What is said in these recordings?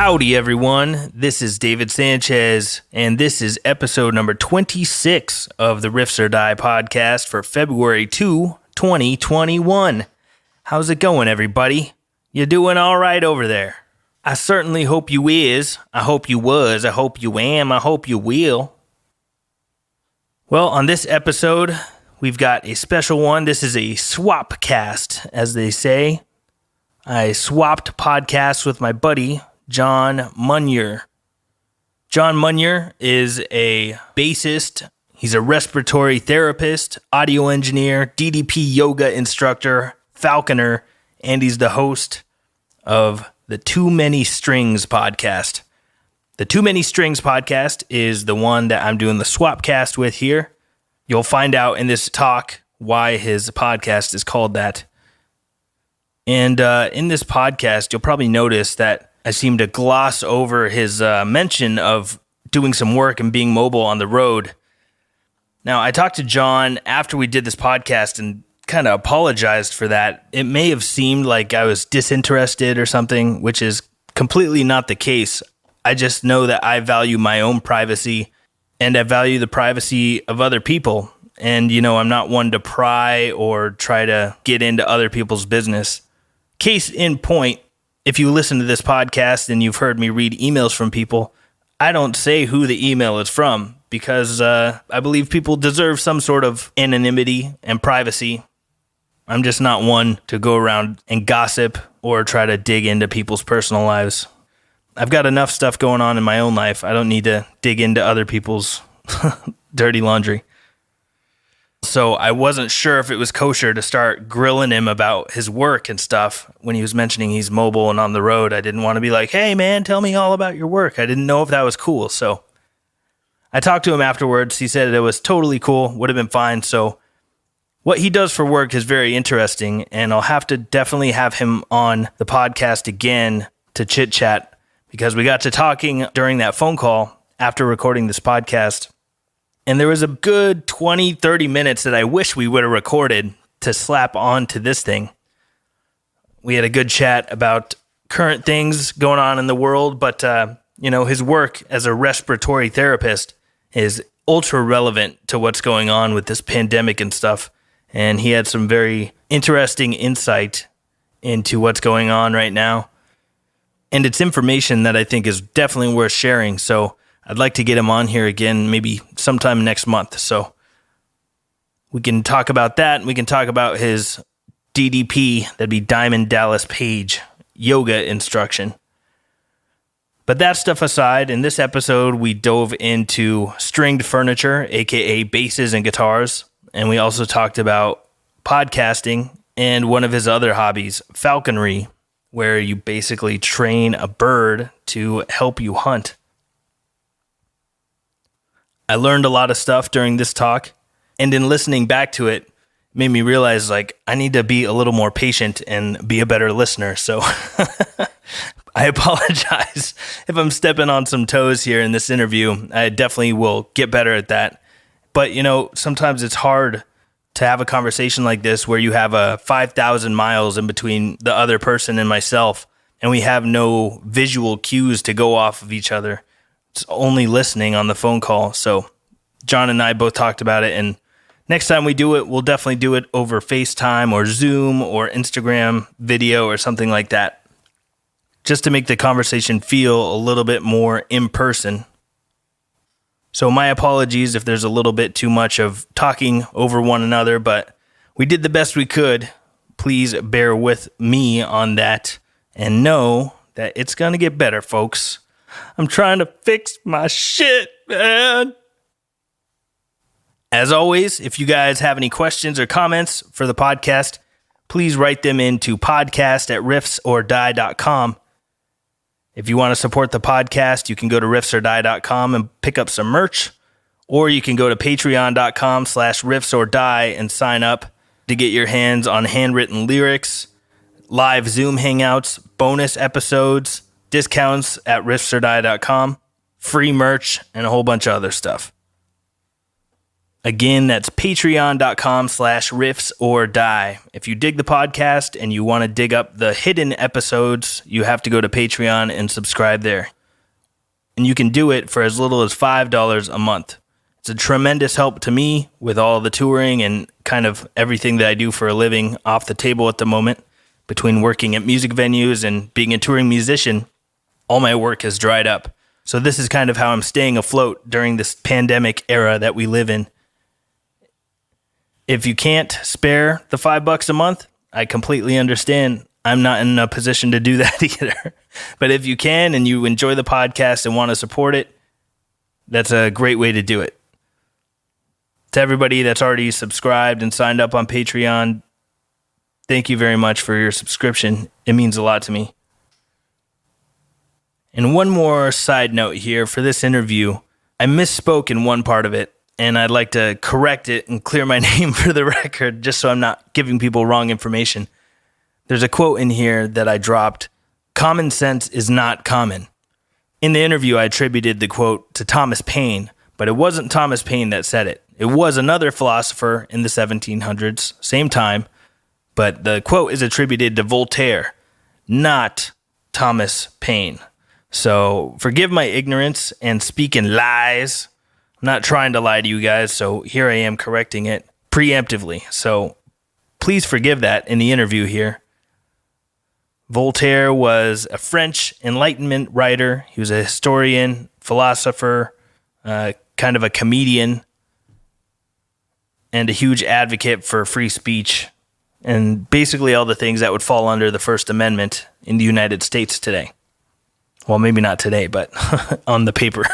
Howdy, everyone. This is David Sanchez, and this is episode number 26 of the Riffs or Die podcast for February 2, 2021. How's it going, everybody? You doing all right over there? I certainly hope you is. I hope you was. I hope you am. I hope you will. Well, on this episode, we've got a special one. This is a swapcast, as they say. I swapped podcasts with my buddy, John Munnier. John Munnier is a bassist. He's a respiratory therapist, audio engineer, DDP Yoga instructor, falconer, and he's the host of the Too Many Strings podcast. The Too Many Strings podcast is the one that I'm doing the swapcast with here. You'll find out in this talk why his podcast is called that. And in this podcast, you'll probably notice that I seem to gloss over his mention of doing some work and being mobile on the road. Now, I talked to John after we did this podcast and kind of apologized for that. It may have seemed like I was disinterested or something, which is completely not the case. I just know that I value my own privacy and I value the privacy of other people. And, you know, I'm not one to pry or try to get into other people's business. Case in point, if you listen to this podcast and you've heard me read emails from people, I don't say who the email is from because I believe people deserve some sort of anonymity and privacy. I'm just not one to go around and gossip or try to dig into people's personal lives. I've got enough stuff going on in my own life. I don't need to dig into other people's dirty laundry. So I wasn't sure if it was kosher to start grilling him about his work and stuff when he was mentioning he's mobile and on the road. I didn't want to be like, hey, man, tell me all about your work. I didn't know if that was cool. So I talked to him afterwards. He said it was totally cool, would have been fine. So what he does for work is very interesting, and I'll have to definitely have him on the podcast again to chit-chat because we got to talking during that phone call after recording this podcast. And there was a good 20, 30 minutes that I wish we would have recorded to slap on to this thing. We had a good chat about current things going on in the world, but, his work as a respiratory therapist is ultra relevant to what's going on with this pandemic and stuff. And he had some very interesting insight into what's going on right now. And it's information that I think is definitely worth sharing. So I'd like to get him on here again, maybe sometime next month. So we can talk about that. We can talk about his DDP, that'd be Diamond Dallas Page, yoga instruction. But that stuff aside, in this episode, we dove into stringed furniture, aka basses and guitars. And we also talked about podcasting and one of his other hobbies, falconry, where you basically train a bird to help you hunt. I learned a lot of stuff during this talk, and in listening back to it, made me realize, I need to be a little more patient and be a better listener. So I apologize if I'm stepping on some toes here in this interview. I definitely will get better at that. But, sometimes it's hard to have a conversation like this where you have 5,000 miles in between the other person and myself, and we have no visual cues to go off of each other. It's only listening on the phone call. So John and I both talked about it. And next time we do it, we'll definitely do it over FaceTime or Zoom or Instagram video or something like that, just to make the conversation feel a little bit more in person. So my apologies if there's a little bit too much of talking over one another, but we did the best we could. Please bear with me on that and know that it's going to get better, folks. I'm trying to fix my shit, man. As always, if you guys have any questions or comments for the podcast, please write them into podcast@riffsordie.com. If you want to support the podcast, you can go to riffsordie.com and pick up some merch, or you can go to patreon.com/riffsordie and sign up to get your hands on handwritten lyrics, live Zoom hangouts, bonus episodes, discounts at riffsordie.com, free merch, and a whole bunch of other stuff. Again, that's patreon.com/riffs-or-die. If you dig the podcast and you want to dig up the hidden episodes, you have to go to Patreon and subscribe there. And you can do it for as little as $5 a month. It's a tremendous help to me with all the touring and kind of everything that I do for a living off the table at the moment. Between working at music venues and being a touring musician, all my work has dried up. So this is kind of how I'm staying afloat during this pandemic era that we live in. If you can't spare the $5 a month, I completely understand. I'm not in a position to do that either. But if you can and you enjoy the podcast and want to support it, that's a great way to do it. To everybody that's already subscribed and signed up on Patreon, thank you very much for your subscription. It means a lot to me. And one more side note here for this interview. I misspoke in one part of it, and I'd like to correct it and clear my name for the record, just so I'm not giving people wrong information. There's a quote in here that I dropped. Common sense is not common. In the interview, I attributed the quote to Thomas Paine, but it wasn't Thomas Paine that said it. It was another philosopher in the 1700s, same time, but the quote is attributed to Voltaire, not Thomas Paine. So forgive my ignorance and speaking lies. I'm not trying to lie to you guys, so here I am correcting it preemptively. So please forgive that in the interview here. Voltaire was a French Enlightenment writer. He was a historian, philosopher, kind of a comedian, and a huge advocate for free speech, and basically all the things that would fall under the First Amendment in the United States today. Well, maybe not today, but on the paper.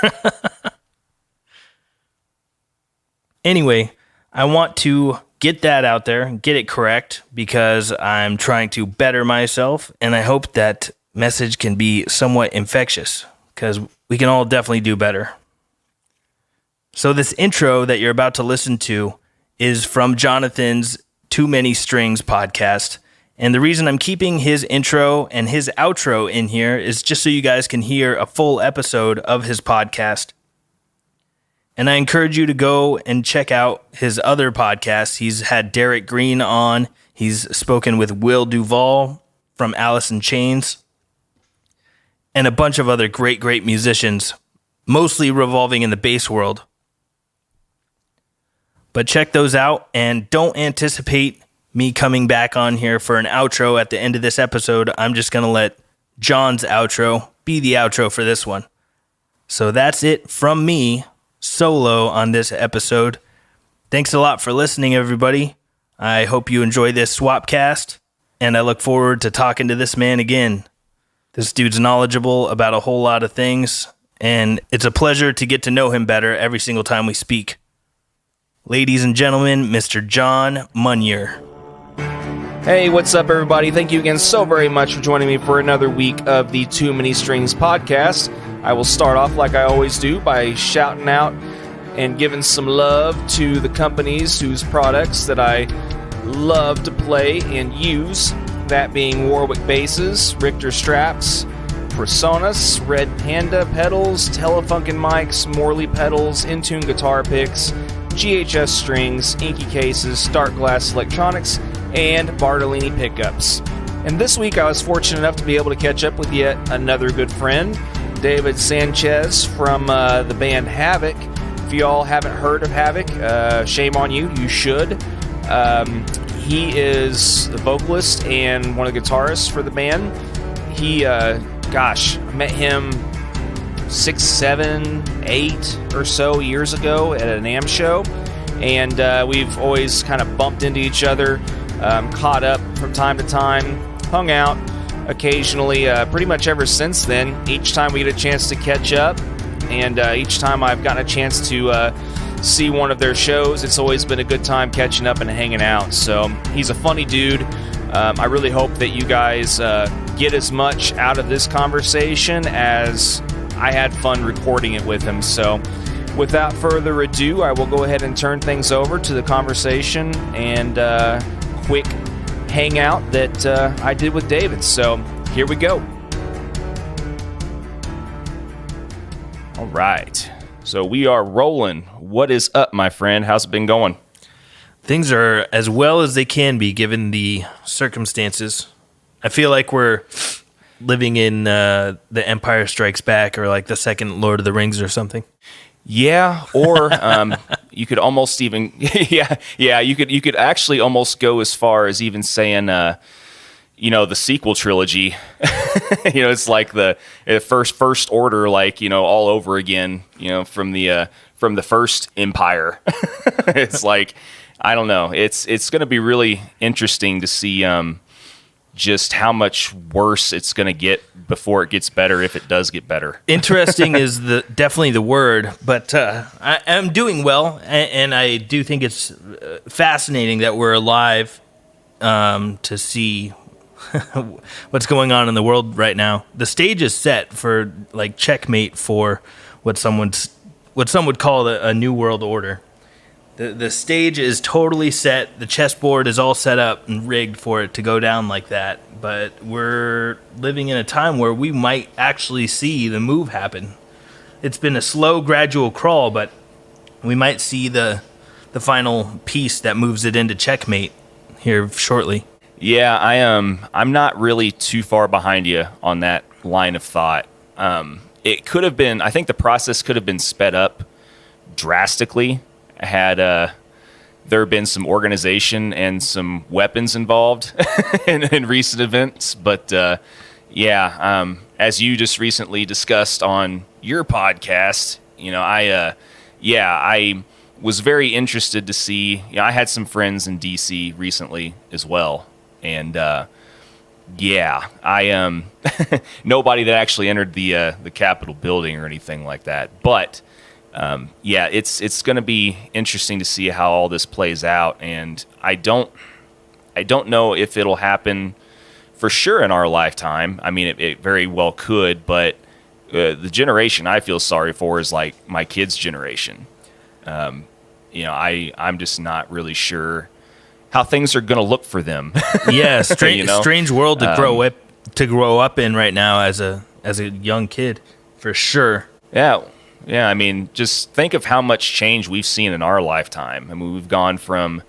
Anyway, I want to get that out there, get it correct, because I'm trying to better myself, and I hope that message can be somewhat infectious, because we can all definitely do better. So this intro that you're about to listen to is from Jonathan's Too Many Strings podcast. And the reason I'm keeping his intro and his outro in here is just so you guys can hear a full episode of his podcast. And I encourage you to go and check out his other podcasts. He's had Derek Green on. He's spoken with Will Duvall from Alice in Chains. And a bunch of other great musicians, mostly revolving in the bass world. But check those out, and don't anticipate me coming back on here for an outro at the end of this episode. I'm just going to let John's outro be the outro for this one. So that's it from me, solo, on this episode. Thanks a lot for listening, everybody. I hope you enjoy this swapcast, and I look forward to talking to this man again. This dude's knowledgeable about a whole lot of things, and it's a pleasure to get to know him better every single time we speak. Ladies and gentlemen, Mr. John Munnier. Hey, what's up, everybody? Thank you again so very much for joining me for another week of the Too Many Strings podcast. I will start off like I always do by shouting out and giving some love to the companies whose products that I love to play and use, that being Warwick basses, Richter straps, Presonus, Red Panda pedals, Telefunken mics, Morley pedals, Intune guitar picks, GHS strings, Inky cases, Stark Glass electronics, and Bartolini pickups. And this week I was fortunate enough to be able to catch up with yet another good friend, David Sanchez from the band Havoc. If you all haven't heard of Havoc, shame on you, you should. He is the vocalist and one of the guitarists for the band. He, I met him 6, 7, 8 or so years ago at an NAMM show, and we've always kind of bumped into each other, caught up from time to time, hung out occasionally, pretty much ever since then. Each time we get a chance to catch up, and each time I've gotten a chance to see one of their shows, it's always been a good time catching up and hanging out. So he's a funny dude. I really hope that you guys get as much out of this conversation as I had fun recording it with him. So without further ado, I will go ahead and turn things over to the conversation and quick hangout that I did with David. So here we go. All right. So we are rolling. What is up, my friend? How's it been going? Things are as well as they can be given the circumstances. I feel like we're living in The Empire Strikes Back or like the second Lord of the Rings or something. Yeah, or you could almost even you could actually almost go as far as even saying the sequel trilogy. It's like the first order, like, all over again, from the first Empire. It's like, I don't know. It's going to be really interesting to see just how much worse it's going to get before it gets better, if it does get better. Interesting is definitely the word, but I am doing well, and I do think it's fascinating that we're alive to see what's going on in the world right now. The stage is set for like checkmate for what some would call a new world order. The stage is totally set. The chessboard is all set up and rigged for it to go down like that. But we're living in a time where we might actually see the move happen. It's been a slow, gradual crawl, but we might see the final piece that moves it into checkmate here shortly. Yeah, I'm not really too far behind you on that line of thought. It could have been. I think the process could have been sped up drastically had there been some organization and some weapons involved in recent events. But as you just recently discussed on your podcast, I was very interested to see. I had some friends in DC recently as well, and I nobody that actually entered the Capitol building or anything like that, but. It's going to be interesting to see how all this plays out, and I don't know if it'll happen for sure in our lifetime. I mean, it very well could, but the generation I feel sorry for is like my kids' generation. I'm just not really sure how things are going to look for them. Yeah, strange world to grow up in right now as a young kid, for sure. Yeah, I mean, just think of how much change we've seen in our lifetime. I mean, we've gone from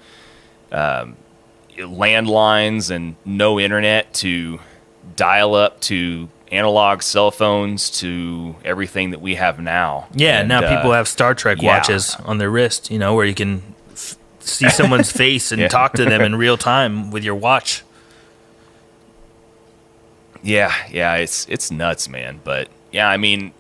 landlines and no internet to dial-up to analog cell phones to everything that we have now. Yeah, and now people have Star Trek watches on their wrist, where you can see someone's face and talk to them in real time with your watch. Yeah, it's nuts, man. But, yeah, I mean,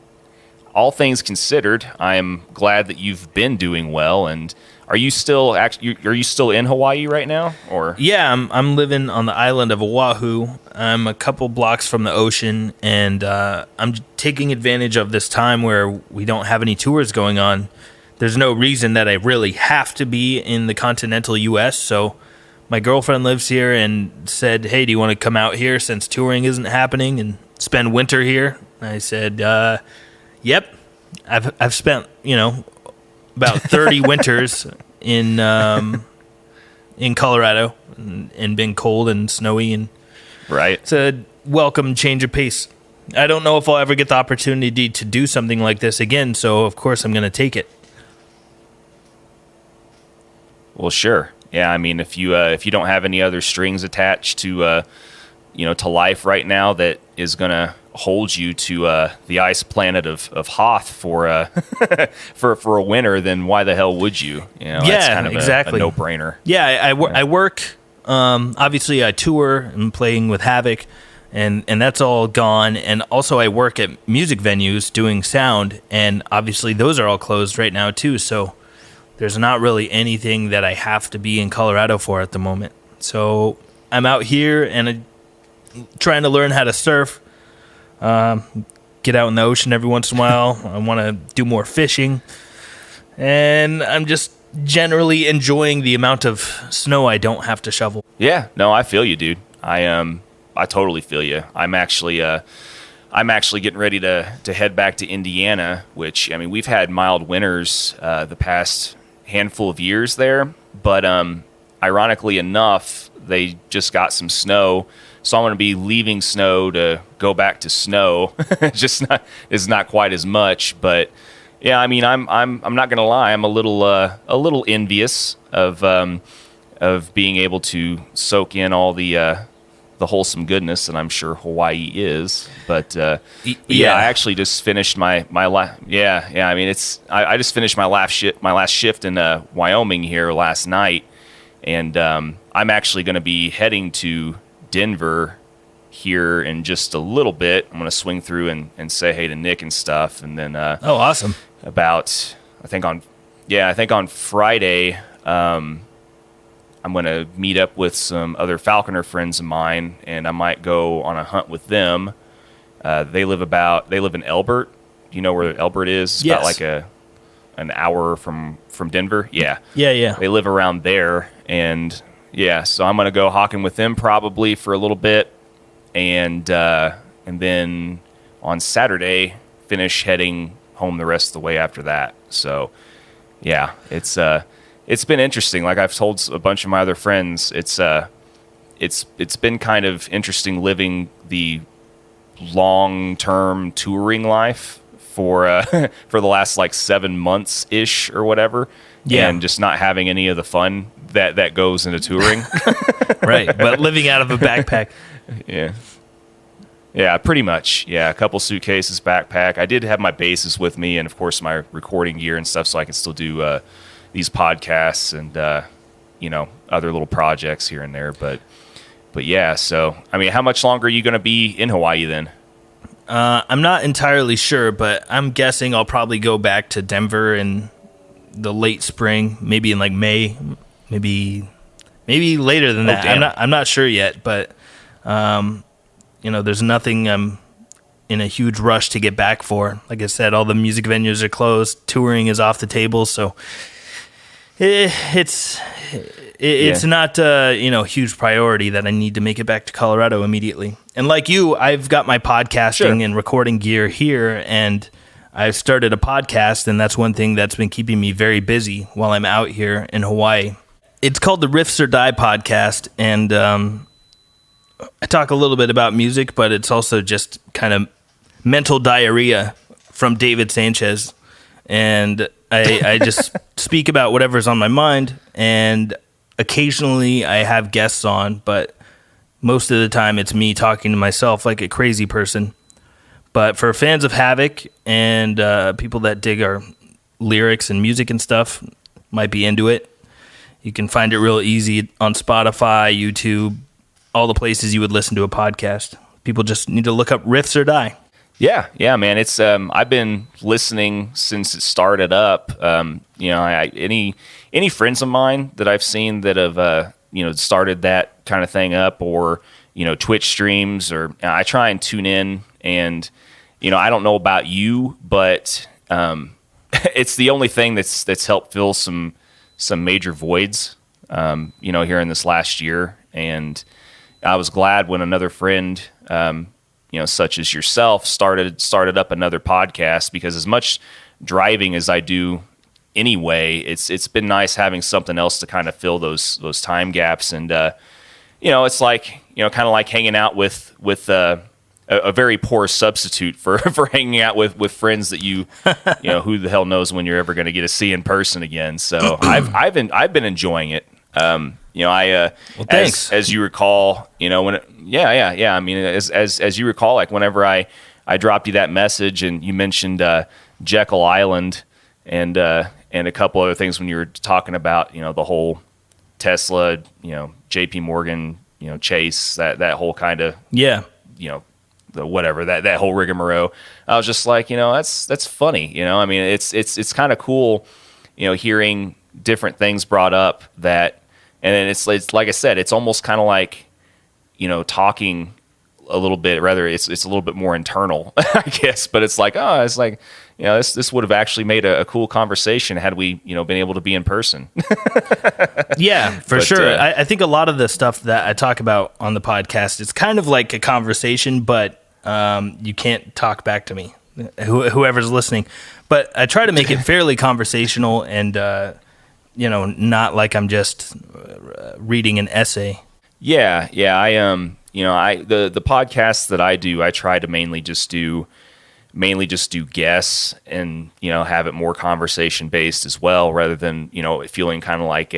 all things considered, I am glad that you've been doing well. And are you still in Hawaii right now? Or yeah, I'm living on the island of Oahu. I'm a couple blocks from the ocean, and I'm taking advantage of this time where we don't have any tours going on. There's no reason that I really have to be in the continental U.S. So my girlfriend lives here and said, "Hey, do you want to come out here since touring isn't happening and spend winter here?" And I said, yep, I've spent about 30 winters in Colorado and been cold and snowy, and right. It's a welcome change of pace. I don't know if I'll ever get the opportunity to do something like this again, so of course I'm going to take it. Well, sure. Yeah, I mean, if you don't have any other strings attached to to life right now that is going to hold you to the ice planet of Hoth for for a winter, then why the hell would you? That's kind of exactly. a no-brainer. Yeah, I work. Obviously, I tour and playing with Havoc, and that's all gone. And also, I work at music venues doing sound, and obviously, those are all closed right now too. So there's not really anything that I have to be in Colorado for at the moment. So I'm out here and trying to learn how to surf. Get out in the ocean every once in a while. I want to do more fishing, and I'm just generally enjoying the amount of snow I don't have to shovel. Yeah, no, I feel you, dude. I totally feel you. I'm actually getting ready to head back to Indiana, which, I mean, we've had mild winters the past handful of years there, but ironically enough, they just got some snow. So I'm going to be leaving snow to go back to snow. It's not quite as much, but Yeah, I mean, I'm not gonna lie. I'm a little envious of being able to soak in all the wholesome goodness that I'm sure Hawaii is. But yeah, I actually just finished my yeah. I mean, I just finished my last shift in Wyoming here last night, and I'm actually going to be heading to Denver here in just a little bit. I'm going to swing through and say hey to Nick and stuff, and then oh, awesome. I think on Friday, I'm going to meet up with some other falconer friends of mine, and I might go on a hunt with them. They live in Elbert. Do you know where Elbert is? It's yes. about like an hour from Denver. Yeah. Yeah. They live around there, and yeah, so I'm going to go hawking with them probably for a little bit, and then on Saturday finish heading home the rest of the way after that. So yeah, it's been interesting. Like I've told a bunch of my other friends, it's been kind of interesting living the long-term touring life for the last like 7 months ish or whatever. Yeah. And just not having any of the fun that goes into touring. Right. But living out of a backpack. Yeah. Yeah, pretty much. Yeah, a couple suitcases, backpack. I did have my basses with me, and of course my recording gear and stuff, so I can still do these podcasts and other little projects here and there. But yeah, so I mean, how much longer are you going to be in Hawaii then? I'm not entirely sure, but I'm guessing I'll probably go back to Denver in the late spring, maybe in like May, maybe later than that. Damn. I'm not sure yet, but there's nothing I'm in a huge rush to get back for. Like I said, all the music venues are closed, touring is off the table, so it's not a huge priority that I need to make it back to Colorado immediately. And like you, I've got my podcasting and recording gear here, and I've started a podcast, and that's one thing that's been keeping me very busy while I'm out here in Hawaii. It's called the Riffs or Die podcast, and I talk a little bit about music, but it's also just kind of mental diarrhea from David Sanchez. And I just speak about whatever's on my mind, and occasionally I have guests on, but most of the time it's me talking to myself like a crazy person. But for fans of Havoc and people that dig our lyrics and music and stuff, might be into it. You can find it real easy on Spotify, YouTube, all the places you would listen to a podcast. People just need to look up Riffs or Die. Yeah, man. It's I've been listening since it started up. Any friends of mine that I've seen that have started that kind of thing up, or Twitch streams, or I try and tune in. And I don't know about you, but it's the only thing that's helped fill some major voids. Here in this last year, and I was glad when another friend, such as yourself, started up another podcast, because as much driving as I do anyway, it's been nice having something else to kind of fill those time gaps. And it's like kind of like hanging out with a very poor substitute for hanging out with friends that who the hell knows when you're ever going to get to see in person again. So I've been enjoying it. Thanks. As you recall, I mean, as you recall, like whenever I dropped you that message and you mentioned Jekyll Island and a couple other things when you were talking about the whole Tesla, JP Morgan, Chase, that whole kind of the whatever that whole rigmarole. I was just like, that's funny. I mean, it's kind of cool, hearing different things brought up that. And then it's like I said, it's almost kind of like, talking a little bit. Rather, it's a little bit more internal, I guess. But it's like, this would have actually made a cool conversation had we, been able to be in person. Yeah, for sure. I think a lot of the stuff that I talk about on the podcast, it's kind of like a conversation, but you can't talk back to me, whoever's listening. But I try to make it fairly conversational and not like I'm just reading an essay. Yeah. I the podcasts that I do, I try to mainly just do mainly just do guests and, have it more conversation based as well, rather than, feeling kind of like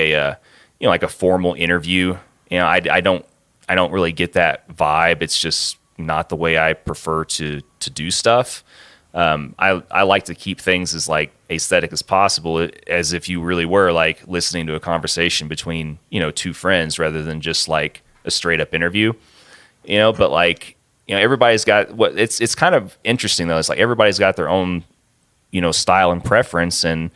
like a formal interview. I don't really get that vibe. It's just not the way I prefer to do stuff. I like to keep things as like aesthetic as possible, as if you really were like listening to a conversation between, two friends, rather than just like a straight up interview, but like, everybody's got it's kind of interesting though. It's like everybody's got their own, style and preference, and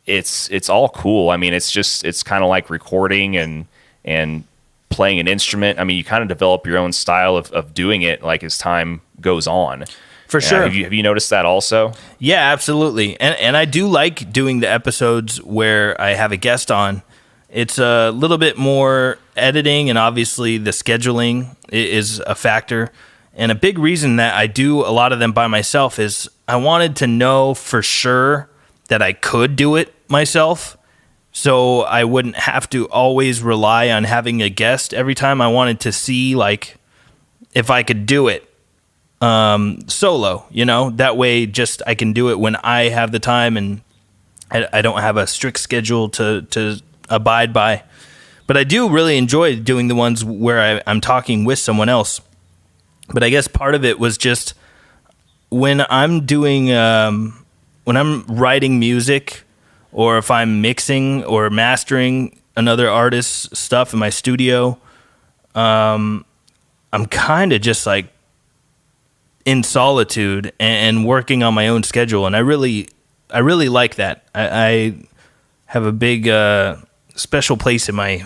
it's all cool. I mean, it's kind of like recording and playing an instrument. I mean, you kind of develop your own style of doing it, like as time goes on. For sure. Have you noticed that also? Yeah, absolutely. And I do like doing the episodes where I have a guest on. It's a little bit more editing, and obviously the scheduling is a factor. And a big reason that I do a lot of them by myself is I wanted to know for sure that I could do it myself, so I wouldn't have to always rely on having a guest every time. I wanted to see like if I could do it solo, that way just I can do it when I have the time, and I don't have a strict schedule to abide by. But I do really enjoy doing the ones where I'm talking with someone else. But I guess part of it was just when I'm doing, when I'm writing music, or if I'm mixing or mastering another artist's stuff in my studio, I'm kind of just like in solitude and working on my own schedule. And I really like that. I have a big, special place in my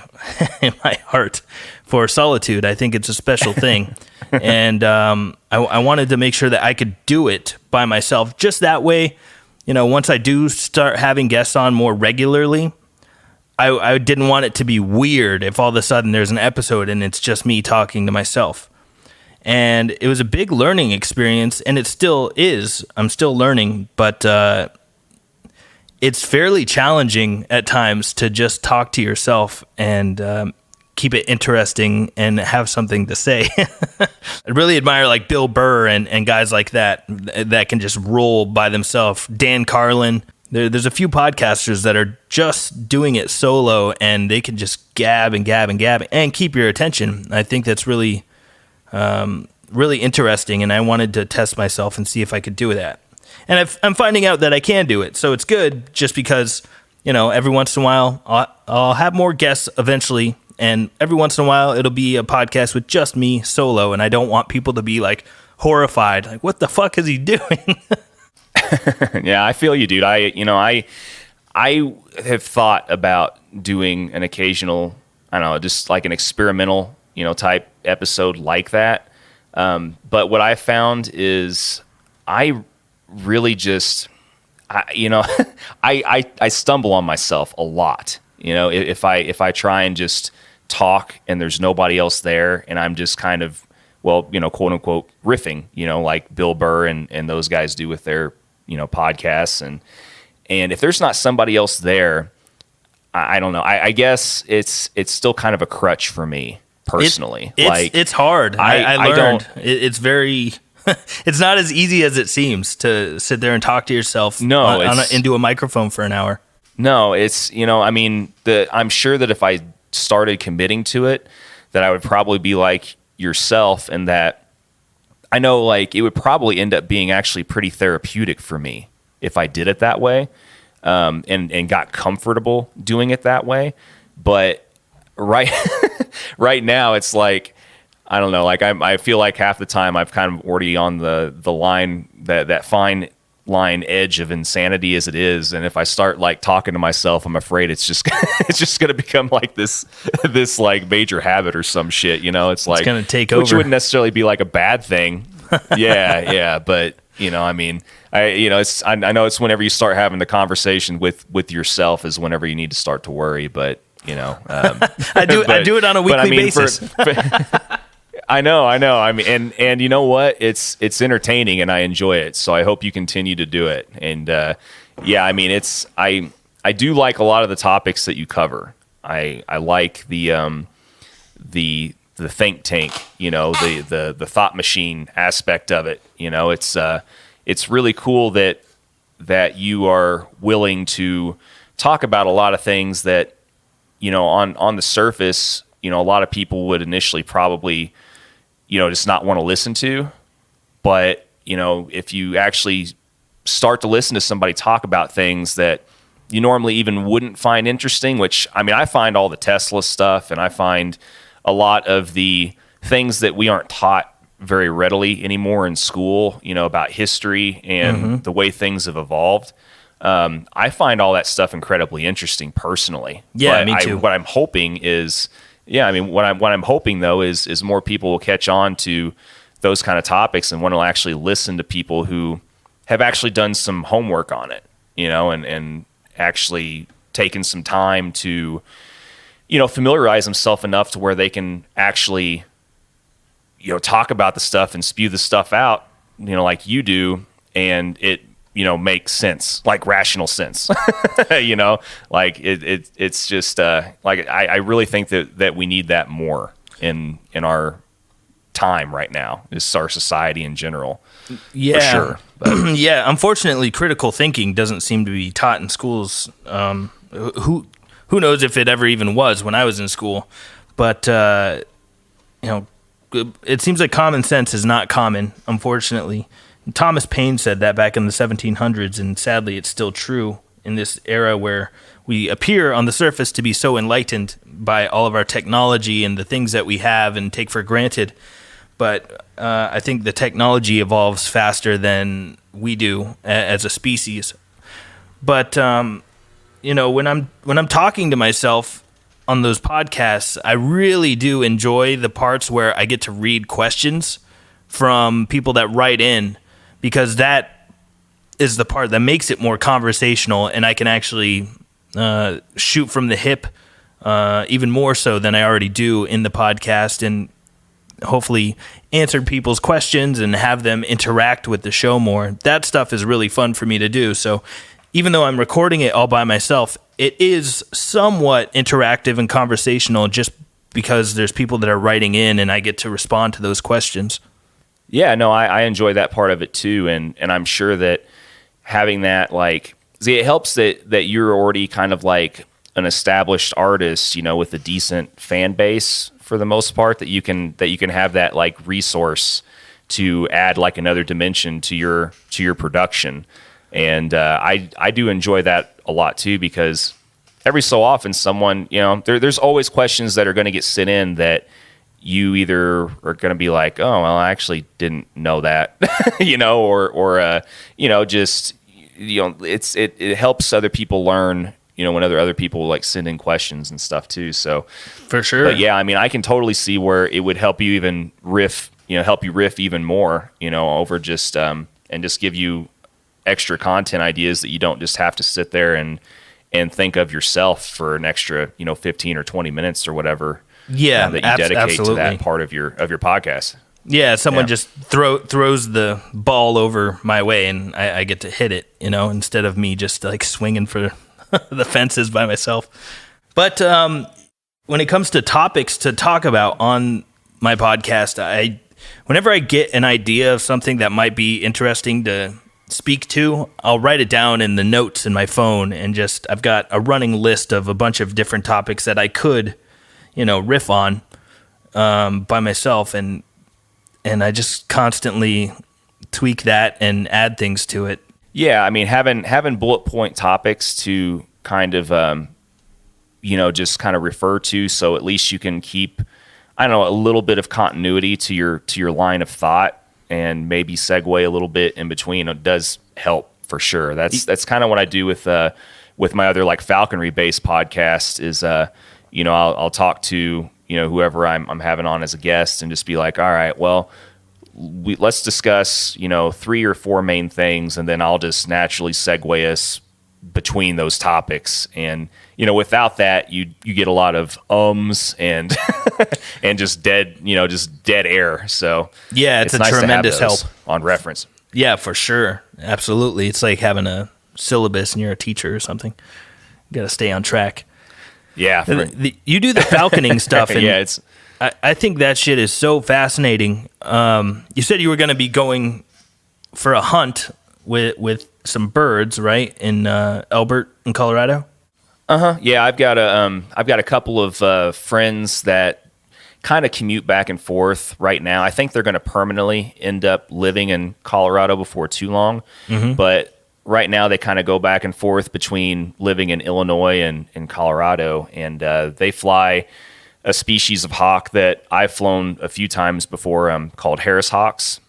in my heart for solitude. I think it's a special thing. And I wanted to make sure that I could do it by myself. Just that way, once I do start having guests on more regularly, I didn't want it to be weird if all of a sudden there's an episode and it's just me talking to myself. And it was a big learning experience, and it still is. I'm still learning, but it's fairly challenging at times to just talk to yourself and keep it interesting and have something to say. I really admire like Bill Burr and guys like that can just roll by themselves. Dan Carlin. There's a few podcasters that are just doing it solo, and they can just gab and gab and gab and keep your attention. I think that's really, really interesting, and I wanted to test myself and see if I could do that. And I'm finding out that I can do it, so it's good. Just because, every once in a while I'll have more guests eventually, and every once in a while it'll be a podcast with just me solo, and I don't want people to be like horrified, like what the fuck is he doing? Yeah, I feel you, dude. I have thought about doing an occasional, I don't know, just like an experimental, type episode like that. But what I found is I really just, I stumble on myself a lot. If I try and just talk and there's nobody else there, and I'm just kind of, well, quote unquote riffing, like Bill Burr and those guys do with their, podcasts. And if there's not somebody else there, I don't know. I guess it's still kind of a crutch for me personally. It's hard. I learned it's very, it's not as easy as it seems to sit there and talk to yourself into a microphone for an hour. No, it's, I'm sure that if I started committing to it, that I would probably be like yourself, and that I know like it would probably end up being actually pretty therapeutic for me if I did it that way, and got comfortable doing it that way. But right now it's like, I don't know, like I feel like half the time I've kind of already on the line, that fine line edge of insanity as it is, and if I start like talking to myself, I'm afraid it's just going to become like this like major habit or some shit. It's like it's going to take over, which wouldn't necessarily be like a bad thing. yeah, but I know it's whenever you start having the conversation with yourself is whenever you need to start to worry. But I do it on a weekly basis. I know. I mean, and you know what? It's entertaining, and I enjoy it. So I hope you continue to do it. And I mean, I do like a lot of the topics that you cover. I like the the think tank, the thought machine aspect of it. It's really cool that you are willing to talk about a lot of things that, on the surface, a lot of people would initially probably, just not want to listen to. But, if you actually start to listen to somebody talk about things that you normally even wouldn't find interesting, which, I find all the Tesla stuff, and I find a lot of the things that we aren't taught very readily anymore in school, about history and the way things have evolved. I find all that stuff incredibly interesting personally. Yeah, me too. What I'm hoping is, what I'm hoping though is more people will catch on to those kind of topics and want to actually listen to people who have actually done some homework on it, and actually taken some time to, familiarize themselves enough to where they can actually, talk about the stuff and spew the stuff out, like you do, and it, makes sense, like rational sense, like it's just, like, I really think that we need that more in our time right now, is our society in general. Yeah, for sure. But yeah, unfortunately, critical thinking doesn't seem to be taught in schools. Who knows if it ever even was when I was in school, but it seems like common sense is not common, unfortunately. Thomas Paine said that back in the 1700s, and sadly it's still true in this era where we appear on the surface to be so enlightened by all of our technology and the things that we have and take for granted. But I think the technology evolves faster than we do as a species. But when I'm talking to myself on those podcasts, I really do enjoy the parts where I get to read questions from people that write in, because that is the part that makes it more conversational, and I can actually shoot from the hip even more so than I already do in the podcast, and hopefully answer people's questions and have them interact with the show more. That stuff is really fun for me to do. So even though I'm recording it all by myself, it is somewhat interactive and conversational just because there's people that are writing in and I get to respond to those questions. Yeah, no, I enjoy that part of it too. And I'm sure that having that, like, see, it helps that you're already kind of like an established artist, with a decent fan base for the most part, that you can have that like resource to add like another dimension to your production. And I do enjoy that a lot too, because every so often someone, there's always questions that are going to get sent in that you either are going to be like, oh, well, I actually didn't know that, it helps other people learn, when other people like send in questions and stuff too. So for sure. But yeah, I can totally see where it would help you even riff even more, over just, and just give you extra content ideas that you don't just have to sit there and think of yourself for an extra, 15 or 20 minutes or whatever. Yeah, that you dedicate absolutely. to that part of your podcast. Yeah, someone just throws the ball over my way and I get to hit it, instead of me just like swinging for the fences by myself. But when it comes to topics to talk about on my podcast, whenever I get an idea of something that might be interesting to speak to, I'll write it down in the notes in my phone, and I've got a running list of a bunch of different topics that I could, riff on by myself, and I just constantly tweak that and add things to it. Yeah, having bullet point topics to kind of just kind of refer to, so at least you can keep, a little bit of continuity to your line of thought, and maybe segue a little bit in between. It does help for sure. That's kind of what I do with my other like falconry based podcast is I'll talk to whoever I'm having on as a guest and just be like, all right, well, let's discuss 3 or 4 main things, and then I'll just naturally segue us between those topics. And without that, you get a lot of and and just dead air. So yeah, it's a nice tremendous to have those help on reference. Yeah, for sure, absolutely. It's like having a syllabus and you're a teacher or something. You got to stay on track. Yeah, You do the falconing stuff. And yeah, I think that shit is so fascinating. You said you were going to be going for a hunt with some birds, right? In Elbert, in Colorado? Yeah, I've got a couple of friends that kind of commute back and forth right now. I think they're going to permanently end up living in Colorado before too long. But right now they kind of go back and forth between living in Illinois and Colorado. And they fly a species of hawk that I've flown a few times before called Harris hawks.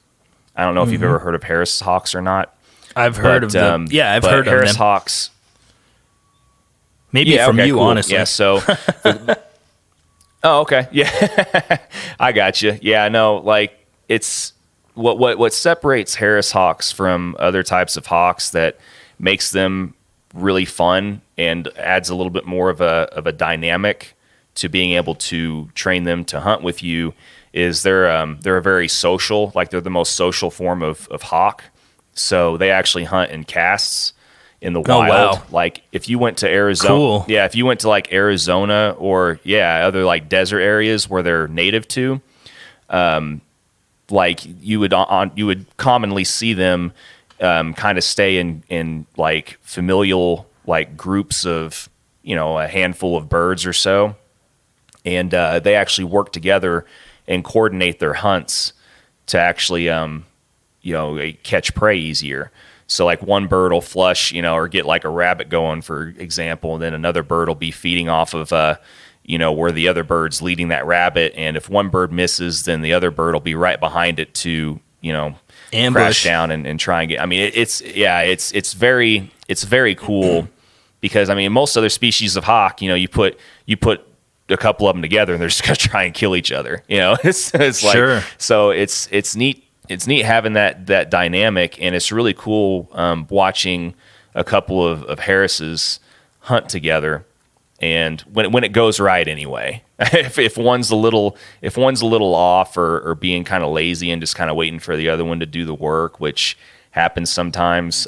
I don't know if you've ever heard of Harris hawks or not. I've heard of them. Yeah, I've heard Harris of them. hawks. Maybe from you, cool. Honestly. Yeah, so... Oh, okay. Yeah, I got you. Yeah, no, like it's what separates Harris hawks from other types of hawks that makes them really fun and adds a little bit more of a dynamic to being able to train them to hunt with you is they're a very social, like they're the most social form of hawk. So they actually hunt in casts. In the wild, wow. Like if you went to Arizona, cool. Yeah, if you went to like Arizona or other like desert areas where they're native to, like you would commonly see them kind of stay in like familial like groups of a handful of birds or so, and they actually work together and coordinate their hunts to actually catch prey easier. So like one bird will flush, or get like a rabbit going, for example, and then another bird will be feeding off of, where the other bird's leading that rabbit. And if one bird misses, then the other bird will be right behind it to, ambush. Crash down and try and get. I mean, it's very cool because I mean most other species of hawk, you put a couple of them together and they're just gonna try and kill each other. It's like sure. So it's neat. It's neat having that dynamic, and it's really cool watching a couple of Harrises hunt together. And when it goes right, anyway, if one's a little off or being kind of lazy and just kind of waiting for the other one to do the work, which happens sometimes,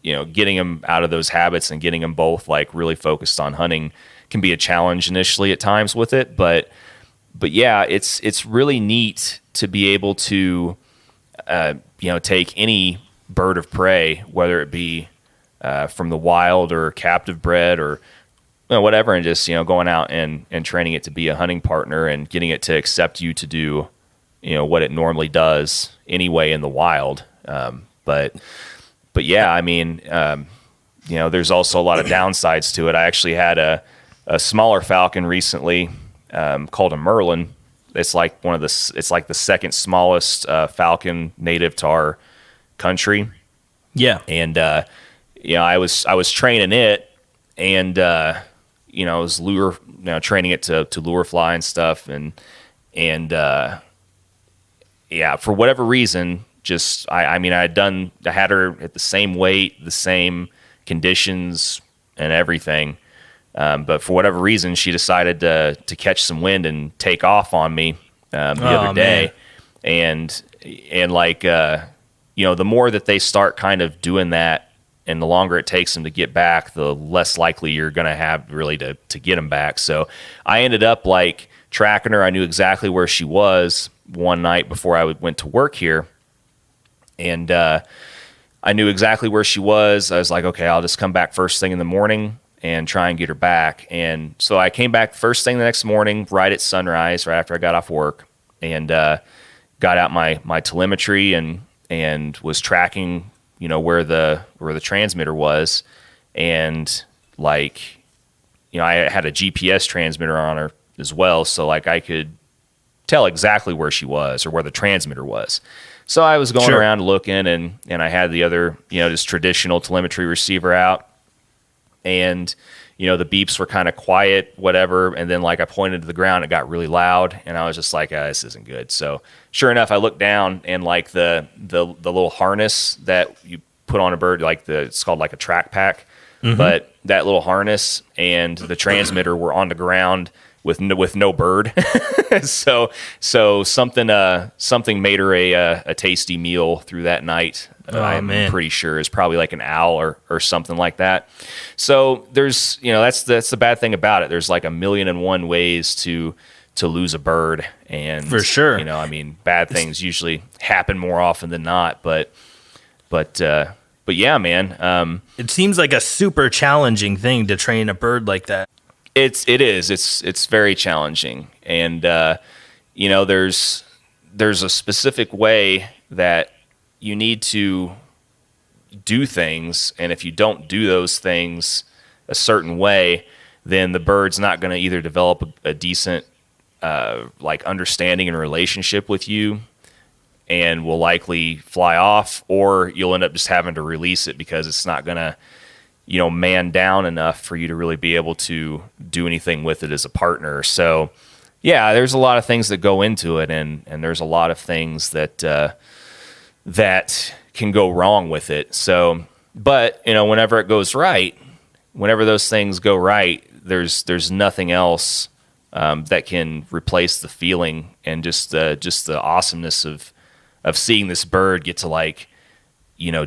getting them out of those habits and getting them both like really focused on hunting can be a challenge initially at times with it. But yeah, it's really neat to be able to take any bird of prey, whether it be from the wild or captive bred or whatever, and just going out and training it to be a hunting partner and getting it to accept you to do what it normally does anyway in the wild. But yeah, I mean, there's also a lot of downsides to it. I actually had a smaller falcon recently called a Merlin. It's like the second smallest falcon native to our country. Yeah. And I was training it, and I was training it to lure fly and stuff, and for whatever reason, just I had her at the same weight, the same conditions and everything. But for whatever reason, she decided to catch some wind and take off on me the other day. Man. And like, the more that they start kind of doing that and the longer it takes them to get back, the less likely you're going to have really to get them back. So I ended up like tracking her. I knew exactly where she was one night before I went to work here. And I knew exactly where she was. I was like, okay, I'll just come back first thing in the morning and try and get her back. And so I came back first thing the next morning, right at sunrise, right after I got off work, and got out my telemetry and was tracking, where the transmitter was. And like, I had a GPS transmitter on her as well. So like I could tell exactly where she was or where the transmitter was. So I was going around looking, and I had the other, just traditional telemetry receiver out. And, the beeps were kind of quiet, whatever. And then like I pointed to the ground, it got really loud, and I was just like, this isn't good. So sure enough, I looked down, and like the little harness that you put on a bird, like it's called like a track pack, but that little harness and the transmitter were on the ground with no bird. so something made her a tasty meal through that night. I'm pretty sure it's probably like an owl or something like that. So there's, that's the bad thing about it. There's like 1,000,001 ways to to lose a bird. And For sure. I mean, bad things usually happen more often than not, but yeah, man. It seems like a super challenging thing to train a bird like that. It is. It's very challenging. And, there's a specific way that you need to do things. And if you don't do those things a certain way, then the bird's not going to either develop a decent, understanding and relationship with you, and will likely fly off, or you'll end up just having to release it because it's not going to, man down enough for you to really be able to do anything with it as a partner. So, yeah, there's a lot of things that go into it, and there's a lot of things that can go wrong with it. So, but whenever it goes right, whenever those things go right, there's nothing else that can replace the feeling and just the awesomeness of seeing this bird get to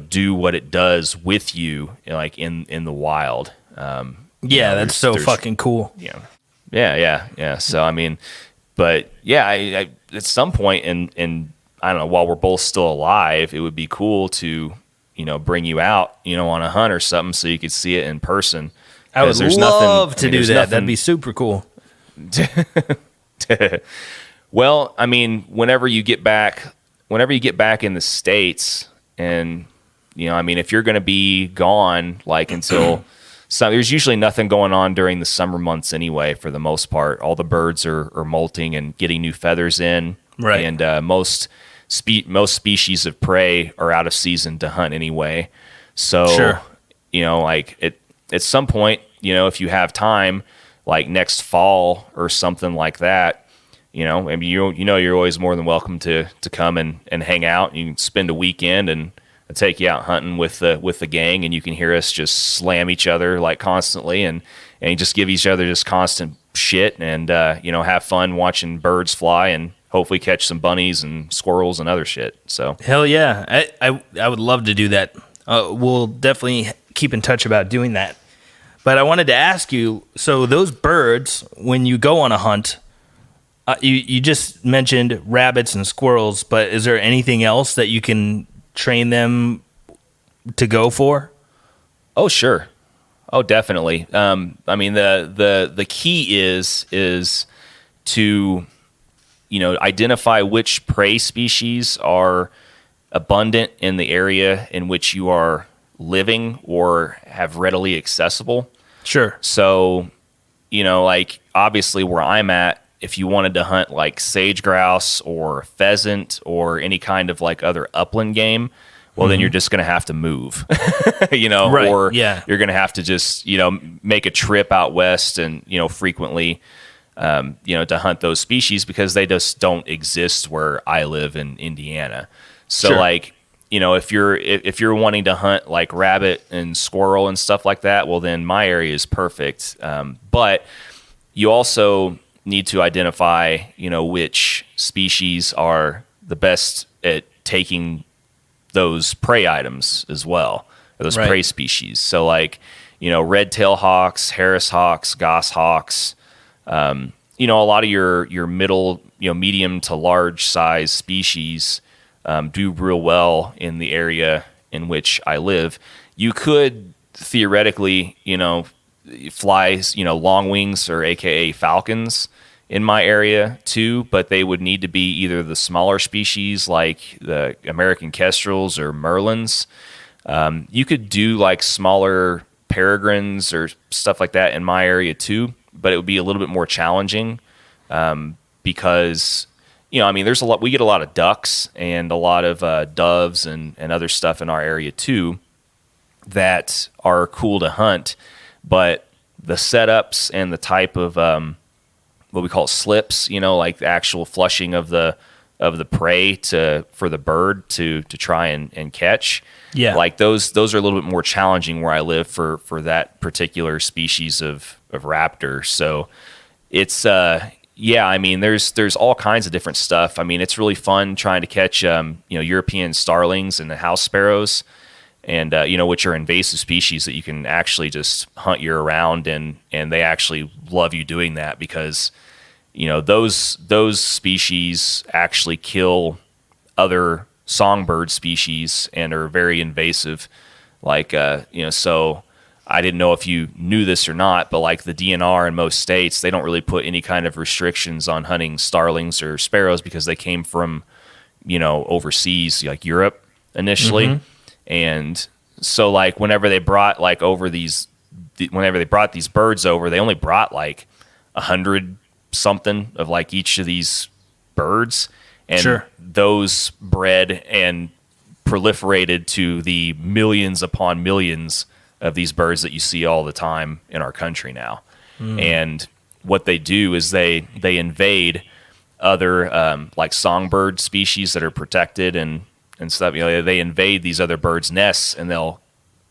do what it does with you, in the wild. That's so fucking cool. Yeah. So I mean, but yeah, I at some point in I don't know, while we're both still alive, it would be cool to bring you out on a hunt or something so you could see it in person. I would love to do that. That'd be super cool. Well, I mean, whenever you get back in the States, and if you're going to be gone until there's usually nothing going on during the summer months anyway. For the most part, all the birds are molting and getting new feathers in, right? And most species of prey are out of season to hunt anyway. So, sure. At some point, if you have time, like next fall or something like that, and you're always more than welcome to come and hang out. You can spend a weekend and I'll take you out hunting with the gang, and you can hear us just slam each other constantly and just give each other just constant shit, and have fun watching birds fly and hopefully catch some bunnies and squirrels and other shit. So hell yeah, I would love to do that. We'll definitely keep in touch about doing that. But I wanted to ask you, so those birds, when you go on a hunt, you just mentioned rabbits and squirrels, but is there anything else that you can train them to go for? Oh, sure. Oh, definitely. I mean, the key is to, identify which prey species are abundant in the area in which you are living or have readily accessible. Sure. So, obviously where I'm at, if you wanted to hunt sage grouse or pheasant or any kind of other upland game, well, then you're just going to have to move, right. Or yeah. You're going to have to just, make a trip out west and, frequently, to hunt those species because they just don't exist where I live in Indiana. So sure. if you're wanting to hunt rabbit and squirrel and stuff like that, well, then my area is perfect. But you also need to identify, which species are the best at taking those prey items as well, or those right. prey species. So red-tail hawks, Harris hawks, goshawks, a lot of your middle, medium to large size species do real well in the area in which I live. You could theoretically, fly, long wings or AKA falcons in my area too, but they would need to be either the smaller species like the American kestrels or merlins. You could do smaller peregrines or stuff like that in my area too, but it would be a little bit more challenging because there's we get a lot of ducks and a lot of doves and other stuff in our area too that are cool to hunt, but the setups and the type of what we call slips, the actual flushing of the prey for the bird to try and catch. Yeah. Those are a little bit more challenging where I live for that particular species of raptor. So it's there's all kinds of different stuff. I mean, it's really fun trying to catch European starlings and the house sparrows, and which are invasive species that you can actually just hunt year round, and they actually love you doing that because those species actually kill other songbird species and are very invasive. Like, so I didn't know if you knew this or not, but like the DNR in most states, they don't really put any kind of restrictions on hunting starlings or sparrows because they came from, overseas, like Europe initially. Mm-hmm. And so like whenever they brought these birds over, they only brought like 100 something of like each of these birds. And those bred and proliferated to the millions upon millions of these birds that you see all the time in our country now. And what they do is they invade other like songbird species that are protected and stuff. They invade these other birds' nests, and they'll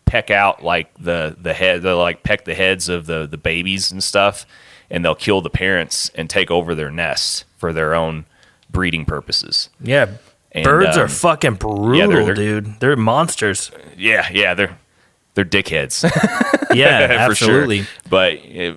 peck out like the head. They'll like peck the heads of the babies and stuff, and they'll kill the parents and take over their nests for their own breeding purposes. Yeah. And, birds are fucking brutal, dude. They're monsters. Yeah, they're dickheads. Yeah, absolutely. Sure.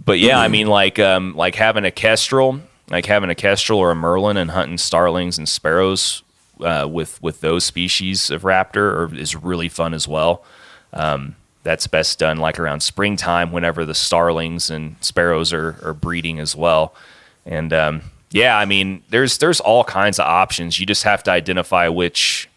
But yeah, I mean, like having a kestrel or a merlin and hunting starlings and sparrows with those species of raptor is really fun as well. That's best done like around springtime, whenever the starlings and sparrows are breeding as well. And yeah, I mean, there's all kinds of options. You just have to identify which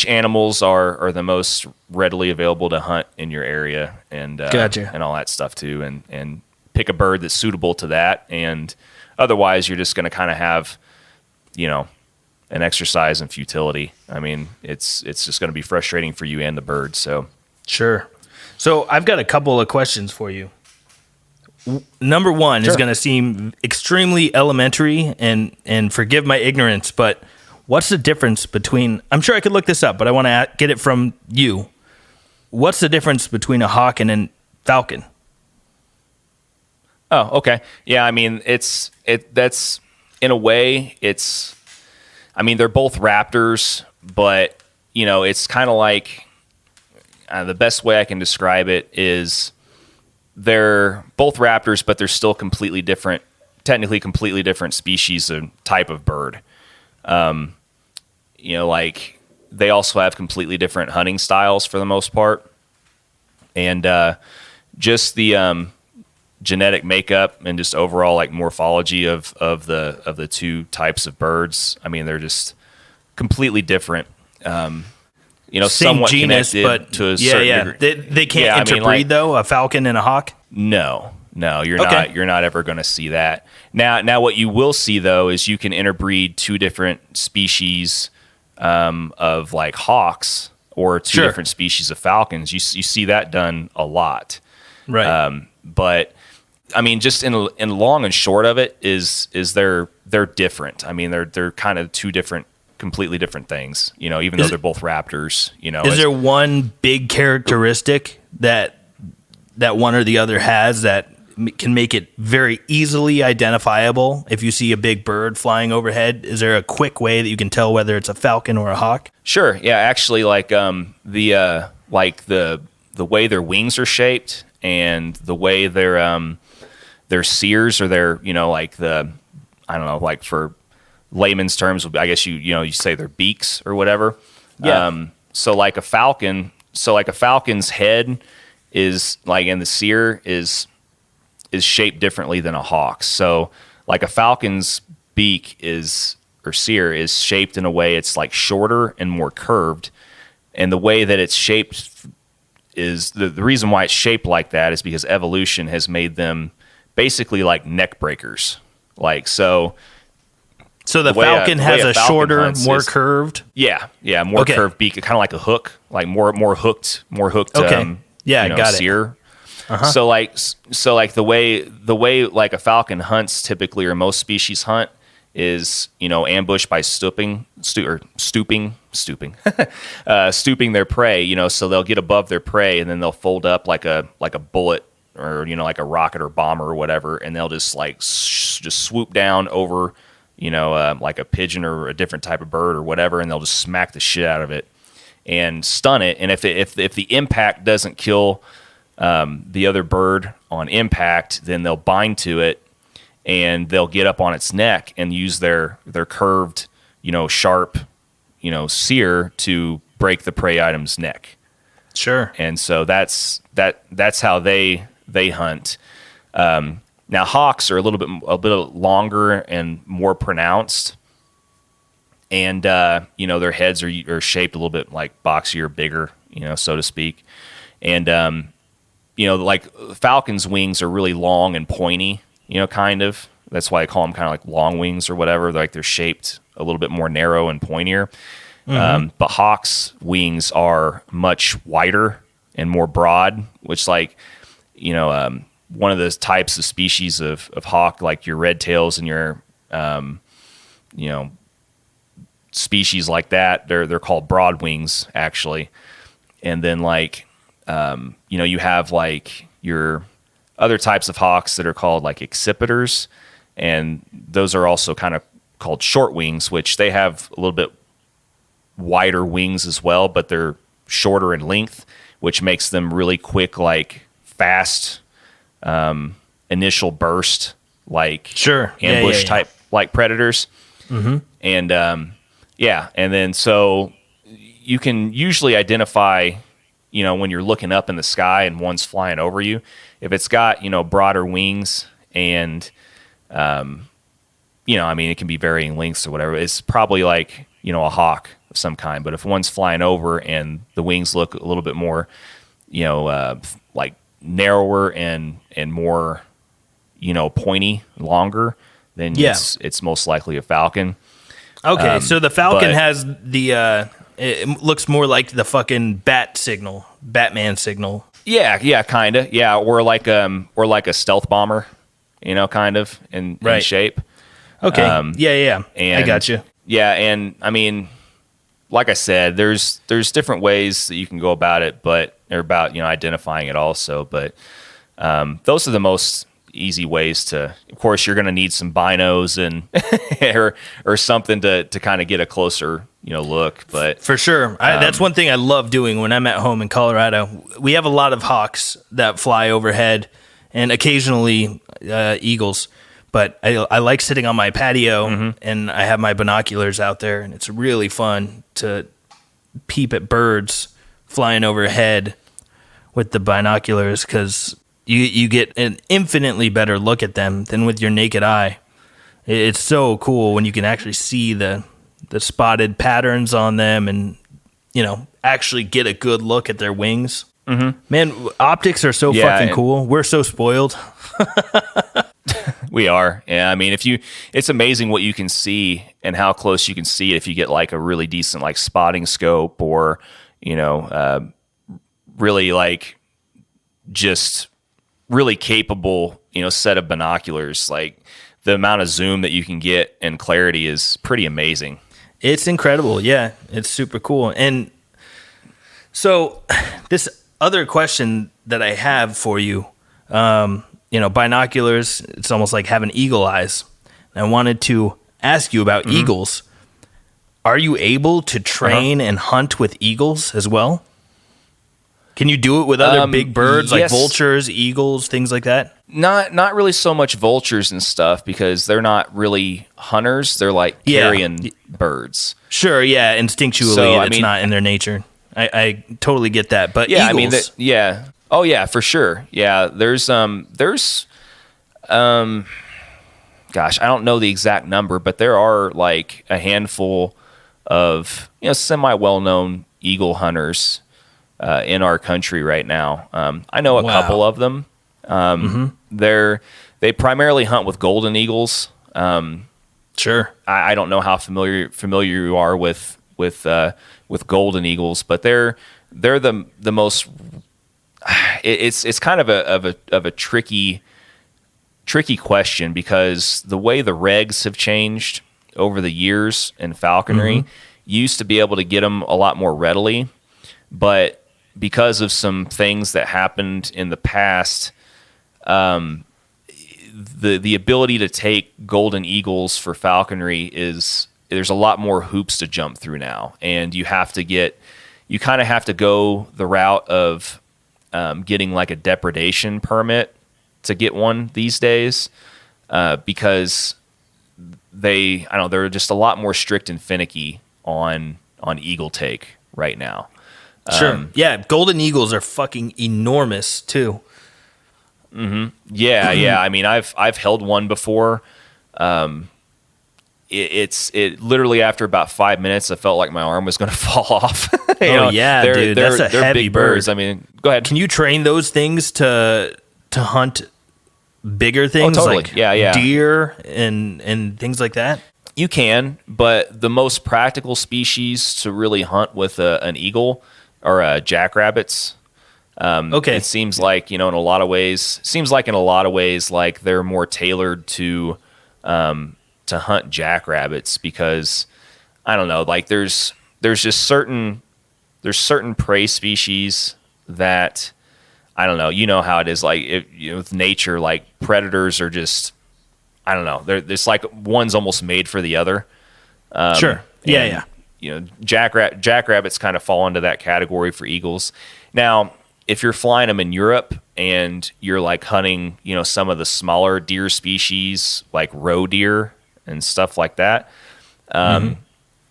animals are the most readily available to hunt in your area, and Gotcha. And all that stuff too, and pick a bird that's suitable to that. And otherwise, you're just going to kind of have, an exercise in futility. I mean, it's just going to be frustrating for you and the bird. So sure. So I've got a couple of questions for you. Number one is going to seem extremely elementary, and forgive my ignorance, but what's the difference between, I'm sure I could look this up, but I want to get it from you. What's the difference between a hawk and a falcon? Oh, okay. Yeah, I mean, that's in a way, they're both raptors, but it's kind of like, the best way I can describe it is they're both raptors, but they're still technically completely different species and type of bird. Like they also have completely different hunting styles for the most part. And just the genetic makeup and just overall like morphology of the two types of birds, I mean, they're just completely different. Same somewhat genus, connected but to a certain degree. They can't interbreed though, a falcon and a hawk? No, you're not ever going to see that. Now what you will see though is you can interbreed two different species of like hawks or two different species of falcons. You see that done a lot. Right. But I mean, just in long and short of it is they're different. I mean, they're kind of two completely different things, even though they're both raptors, Is there one big characteristic that one or the other has that can make it very easily identifiable? If you see a big bird flying overhead, is there a quick way that you can tell whether it's a falcon or a hawk? Sure. Yeah. Actually, like the way their wings are shaped and the way their sears or their like for layman's terms, I guess you say their beaks or whatever. Yeah. So like a falcon's head is like, and the sear is shaped differently than a hawk's. So like a falcon's beak or sear is shaped in a way it's like shorter and more curved. And the way that it's shaped is the reason why it's shaped like that is because evolution has made them basically like neck breakers. Like, so the falcon has a shorter, more curved. Yeah, more curved beak, kind of like a hook, like more hooked. Okay, got sear. it. Uh-huh. So like the way like a falcon hunts typically, or most species hunt, is ambushed by stooping their prey. So they'll get above their prey and then they'll fold up like a bullet or like a rocket or bomber or whatever, and they'll just like just swoop down over. Like a pigeon or a different type of bird or whatever, and they'll just smack the shit out of it and stun it. And if the impact doesn't kill the other bird on impact, then they'll bind to it and they'll get up on its neck and use their curved, sharp, sear to break the prey item's neck. Sure. And so that's how they hunt. Now hawks are a bit longer and more pronounced, and their heads are shaped a little bit like boxier, bigger, so to speak. And like falcons' wings are really long and pointy, kind of. That's why I call them kind of like long wings or whatever. They're shaped a little bit more narrow and pointier. But hawks' wings are much wider and more broad, which one of those types of species of hawk, like your red tails and your, species like that, they're called broad wings actually. And then you have like your other types of hawks that are called like accipiters, and those are also kind of called short wings, which they have a little bit wider wings as well, but they're shorter in length, which makes them really quick, like fast initial burst, like ambush type like predators. And and then so you can usually identify, when you're looking up in the sky and one's flying over you, if it's got broader wings and it can be varying lengths or whatever, it's probably like a hawk of some kind. But if one's flying over and the wings look a little bit more like narrower and more pointy, longer, then it's most likely a falcon. Okay, so the falcon has the it looks more like the fucking Batman signal. Yeah, kind of. Yeah, or like a stealth bomber, kind of in shape. Okay. And I got you. Yeah, and I mean, like I said, there's different ways that you can go about it, but or about identifying it also. But those are the most easy ways to. Of course, you're going to need some binos and or something to kind of get a closer look. But for sure, that's one thing I love doing when I'm at home in Colorado. We have a lot of hawks that fly overhead, and occasionally eagles. But I like sitting on my patio, and I have my binoculars out there, and it's really fun to peep at birds flying overhead with the binoculars, because you get an infinitely better look at them than with your naked eye. It's so cool when you can actually see the spotted patterns on them and, actually get a good look at their wings. Man, optics are so fucking cool. We're so spoiled. We are. Yeah, I mean, it's amazing what you can see and how close you can see it if you get like a really decent like spotting scope or, really like just really capable, set of binoculars. Like the amount of zoom that you can get and clarity is pretty amazing. It's incredible. Yeah, it's super cool. And so this other question that I have for you, binoculars, it's almost like having eagle eyes. And I wanted to ask you about eagles. Are you able to train and hunt with eagles as well? Can you do it with other big birds like vultures, eagles, things like that? Not really so much vultures and stuff, because they're not really hunters. They're like carrion birds. Sure, yeah, instinctually, so, it's not in their nature. I totally get that. But eagles, oh yeah, for sure. Yeah, there's gosh, I don't know the exact number, but there are like a handful of semi well-known eagle hunters in our country right now. I know a couple of them. They primarily hunt with golden eagles. Sure. I don't know how familiar you are with golden eagles, but they're the most. It's kind of a tricky question, because the way the regs have changed over the years in falconry, you used to be able to get them a lot more readily, but because of some things that happened in the past, the ability to take golden eagles for falconry there's a lot more hoops to jump through now, and you kind of have to go the route of getting like a depredation permit to get one these days. because they're just a lot more strict and finicky on eagle take right now. Sure. Yeah, golden eagles are fucking enormous too. Yeah. I mean, I've held one before. It literally after about 5 minutes, I felt like my arm was going to fall off. Yeah, dude, that's a heavy big bird. birds. I mean, go ahead. Can you train those things to hunt bigger things totally. like deer and things like that? You can, but the most practical species to really hunt with an eagle are jackrabbits. Okay. It seems like, in a lot of ways, like they're more tailored to hunt jackrabbits because I don't know, like there's just certain prey species that I don't know, you know how it is, like with nature, like predators are just, I don't know, it's like one's almost made for the other. Sure. Yeah. Jackrabbits kind of fall into that category for eagles. Now, if you're flying them in Europe and you're like hunting, some of the smaller deer species like roe deer and stuff like that,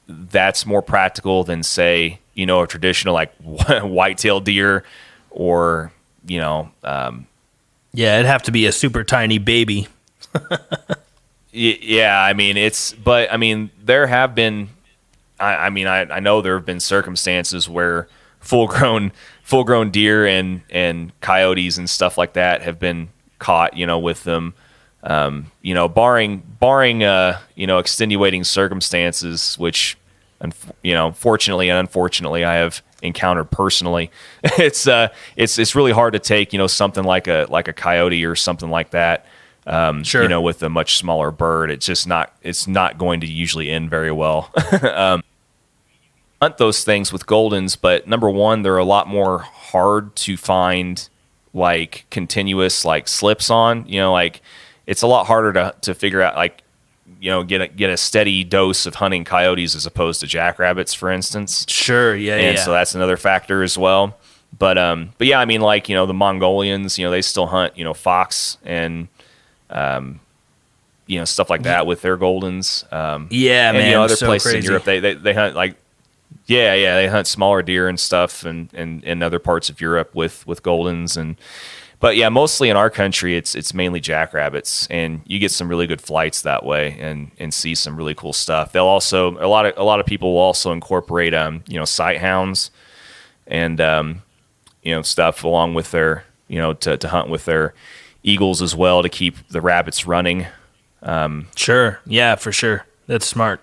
that's more practical than say, a traditional like white-tailed deer or, Yeah, it'd have to be a super tiny baby. Yeah, I mean, there have been, I know there have been circumstances where full-grown deer and coyotes and stuff like that have been caught, with them, barring extenuating circumstances, which, fortunately and unfortunately I have encountered personally. It's really hard to take, something like a coyote or something like that. Sure. With a much smaller bird, it's not going to usually end very well. Hunt those things with goldens, but number one, they're a lot more hard to find like continuous like slips on, like it's a lot harder to figure out, like, get a steady dose of hunting coyotes as opposed to jackrabbits, for instance. Sure. Yeah. And so that's another factor as well. But yeah, I mean, like, the Mongolians, they still hunt, fox and, stuff like that with their goldens. Yeah, and, man. Other so places crazy. in Europe, they hunt like, they hunt smaller deer and stuff and in other parts of Europe with goldens. But yeah, mostly in our country, it's mainly jackrabbits, and you get some really good flights that way and see some really cool stuff. They'll also, a lot of people will also incorporate, sight hounds and, stuff along with their, to hunt with their eagles as well to keep the rabbits running. Sure. Yeah, for sure. That's smart.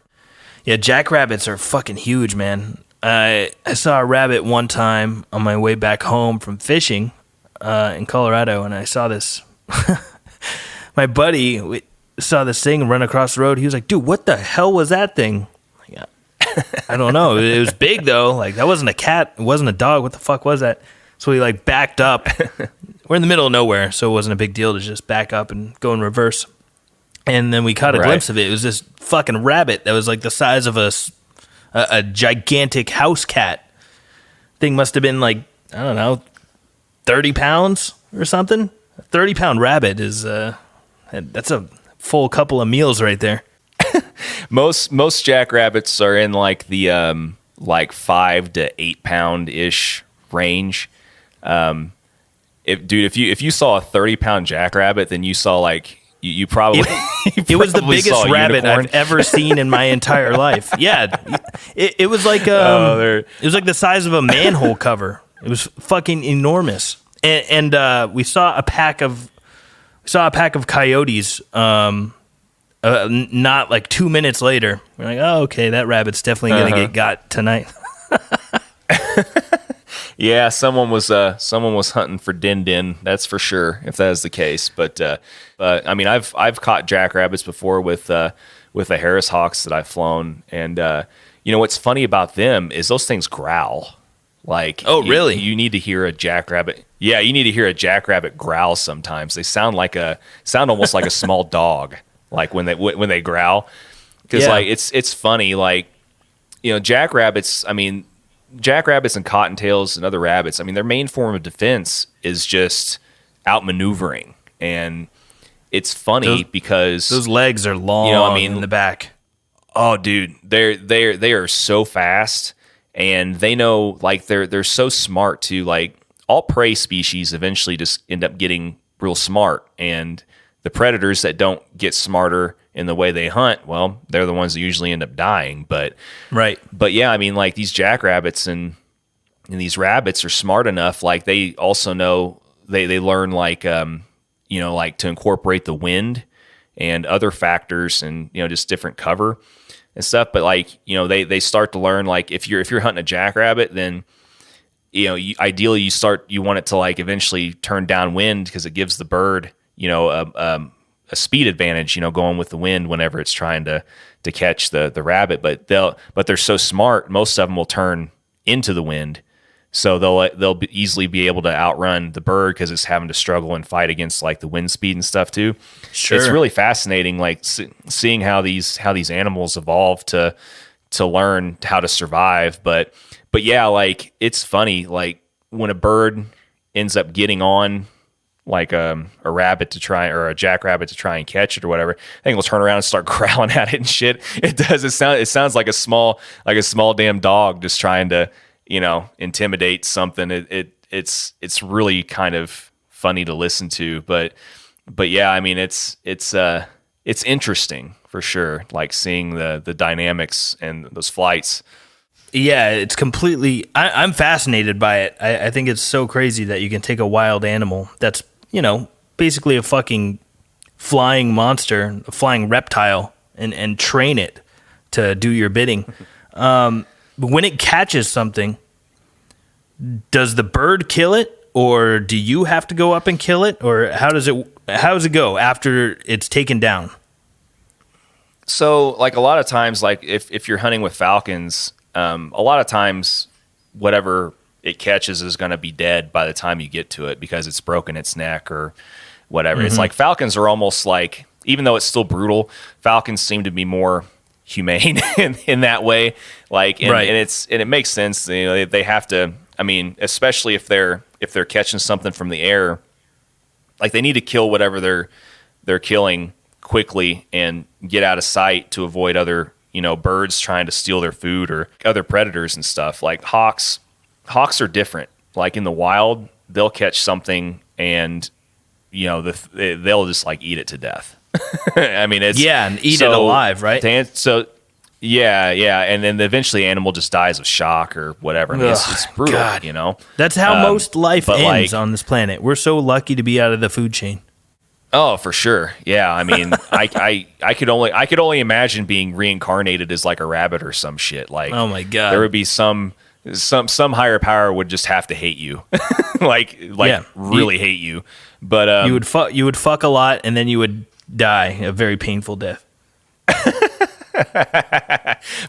Yeah, jackrabbits are fucking huge, man. I saw a rabbit one time on my way back home from fishing in Colorado, and I saw this. My buddy saw this thing run across the road. He was like, dude, what the hell was that thing? I don't know. It was big, though. Like, that wasn't a cat. It wasn't a dog. What the fuck was that? So he, like, backed up. We're in the middle of nowhere, so it wasn't a big deal to just back up and go in reverse. And then we caught a glimpse of it. It was this fucking rabbit that was like the size of a gigantic house cat. Thing must have been like, I don't know, 30 pounds or something. A 30-pound rabbit is that's a full couple of meals right there. Most jackrabbits are in like the like 5 to 8 pound ish range. If you saw a 30-pound jackrabbit, then you saw like you probably it was the biggest rabbit I've ever seen in my entire life. Yeah, it was like it was like the size of a manhole cover. It was fucking enormous. And we saw a pack of coyotes. Not like 2 minutes later, we're like, oh, okay, that rabbit's definitely gonna get got tonight. Yeah, someone was hunting for din, that's for sure, if that is the case. But I mean, I've caught jackrabbits before with the Harris Hawks that I've flown, and what's funny about them is those things growl. Like, oh, really? You need to hear a jackrabbit. Yeah, you need to hear a jackrabbit growl sometimes. They sound almost like a small dog, like when they growl. Because like it's funny, like, jackrabbits. I mean, jackrabbits and cottontails and other rabbits, I mean, their main form of defense is just outmaneuvering. And it's funny because those legs are long, in the back. Oh, dude, they are so fast, and they know, like, they're so smart too. Like, all prey species eventually just end up getting real smart, and the predators that don't get smarter in the way they hunt, well, they're the ones that usually end up dying. But yeah, I mean, like, these jackrabbits and these rabbits are smart enough. Like, they also know they learn, like, like, to incorporate the wind and other factors, and just different cover and stuff. But, like, they start to learn, like, if you're hunting a jackrabbit, then ideally you want it to, like, eventually turn downwind, because it gives the bird a speed advantage, going with the wind whenever it's trying to catch the rabbit. But they're so smart, most of them will turn into the wind, so they'll easily be able to outrun the bird, because it's having to struggle and fight against, like, the wind speed and stuff too. Sure. It's really fascinating, like, seeing how these animals evolve to learn how to survive. But yeah, like, it's funny, like, when a bird ends up getting on, like, a rabbit to try, or a jackrabbit to try and catch it or whatever, I think we'll turn around and start growling at it and shit. It does. It sounds like a small damn dog just trying to, intimidate something. It's really kind of funny to listen to, but yeah, I mean, it's interesting for sure, like, seeing the dynamics and those flights. Yeah, it's completely, I'm fascinated by it. I think it's so crazy that you can take a wild animal that's, basically a fucking flying monster, a flying reptile, and train it to do your bidding. But when it catches something, does the bird kill it, or do you have to go up and kill it, or how does it go after it's taken down? So, like, a lot of times, like, if you're hunting with falcons, a lot of times whatever it catches is going to be dead by the time you get to it, because it's broken its neck or whatever. Mm-hmm. It's like falcons are almost like, even though it's still brutal, falcons seem to be more humane in that way. Like, and it makes sense. They have to, I mean, especially if they're catching something from the air, like, they need to kill whatever they're killing quickly and get out of sight to avoid other, birds trying to steal their food or other predators and stuff. Like, hawks are different. Like, in the wild, they'll catch something and, they'll just, like, eat it to death. I mean, and eat it alive, right? Yeah, and then eventually the animal just dies of shock or whatever. I mean, it's brutal, God. That's how most life ends on this planet. We're so lucky to be out of the food chain. Oh, for sure. Yeah, I mean, I could only imagine being reincarnated as, like, a rabbit or some shit. Like, oh my God, there would be some higher power would just have to hate you, really hate you. But you would fuck a lot, and then you would die a very painful death.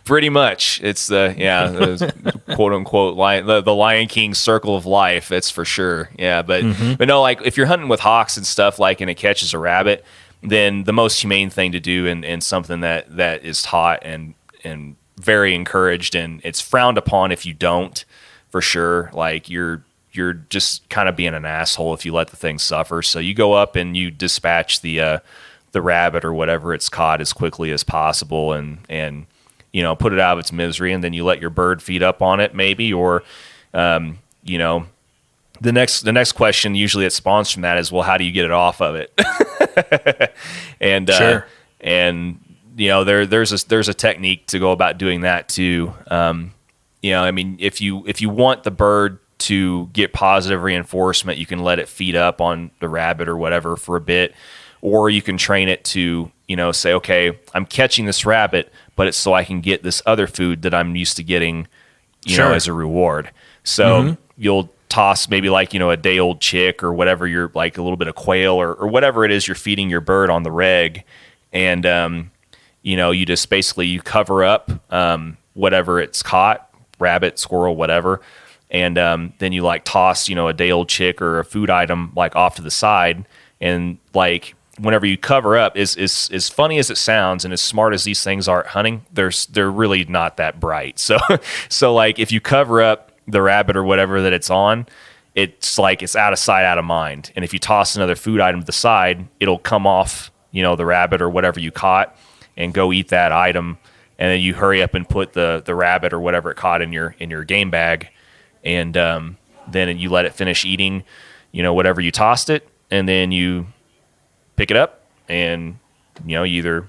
Pretty much. It's the quote unquote the Lion King circle of life. That's for sure. Yeah, but no, like, if you're hunting with hawks and stuff, like, and it catches a rabbit, then the most humane thing to do, and something that is taught and very encouraged, and it's frowned upon if you don't, for sure. Like, you're just kind of being an asshole if you let the thing suffer. So you go up and you dispatch the rabbit or whatever it's caught as quickly as possible, and put it out of its misery, and then you let your bird feed up on it, maybe, or the next question usually that spawns from that is, well, how do you get it off of it? And sure. There's a technique to go about doing that too. I mean, if you want the bird to get positive reinforcement, you can let it feed up on the rabbit or whatever for a bit, or you can train it to, say, okay, I'm catching this rabbit, but it's so I can get this other food that I'm used to getting, as a reward. So you'll toss maybe, like, a day-old chick or whatever, you're, like, a little bit of quail or whatever it is you're feeding your bird on the reg, and you just basically, you cover up whatever it's caught, rabbit, squirrel, whatever, and then you, like, toss, a day-old chick or a food item, like, off to the side, and, like, whenever you cover up, as funny as it sounds and as smart as these things are at hunting, they're really not that bright. So like, if you cover up the rabbit or whatever that it's on, it's like it's out of sight, out of mind. And if you toss another food item to the side, it'll come off, the rabbit or whatever you caught and go eat that item. And then you hurry up and put the rabbit or whatever it caught in your game bag. And then you let it finish eating, whatever you tossed it. And then you pick it up and, you either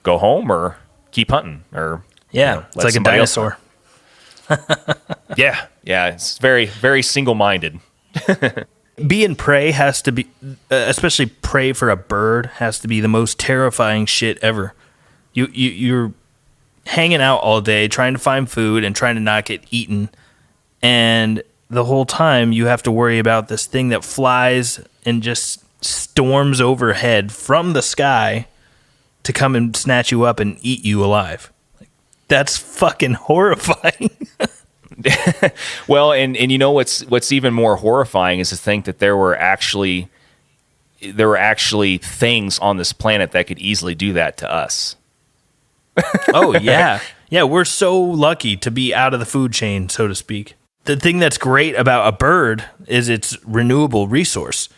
go home or keep hunting or, it's like a dinosaur. Yeah. It's very, very single-minded. Being prey has to be, especially prey for a bird, has to be the most terrifying shit ever. You're hanging out all day trying to find food and trying to not get eaten, and the whole time you have to worry about this thing that flies and just storms overhead from the sky to come and snatch you up and eat you alive. That's fucking horrifying. Well, and what's even more horrifying is to think that there were actually things on this planet that could easily do that to us. Oh yeah. Yeah, we're so lucky to be out of the food chain, so to speak. The thing that's great about a bird is its renewable resource.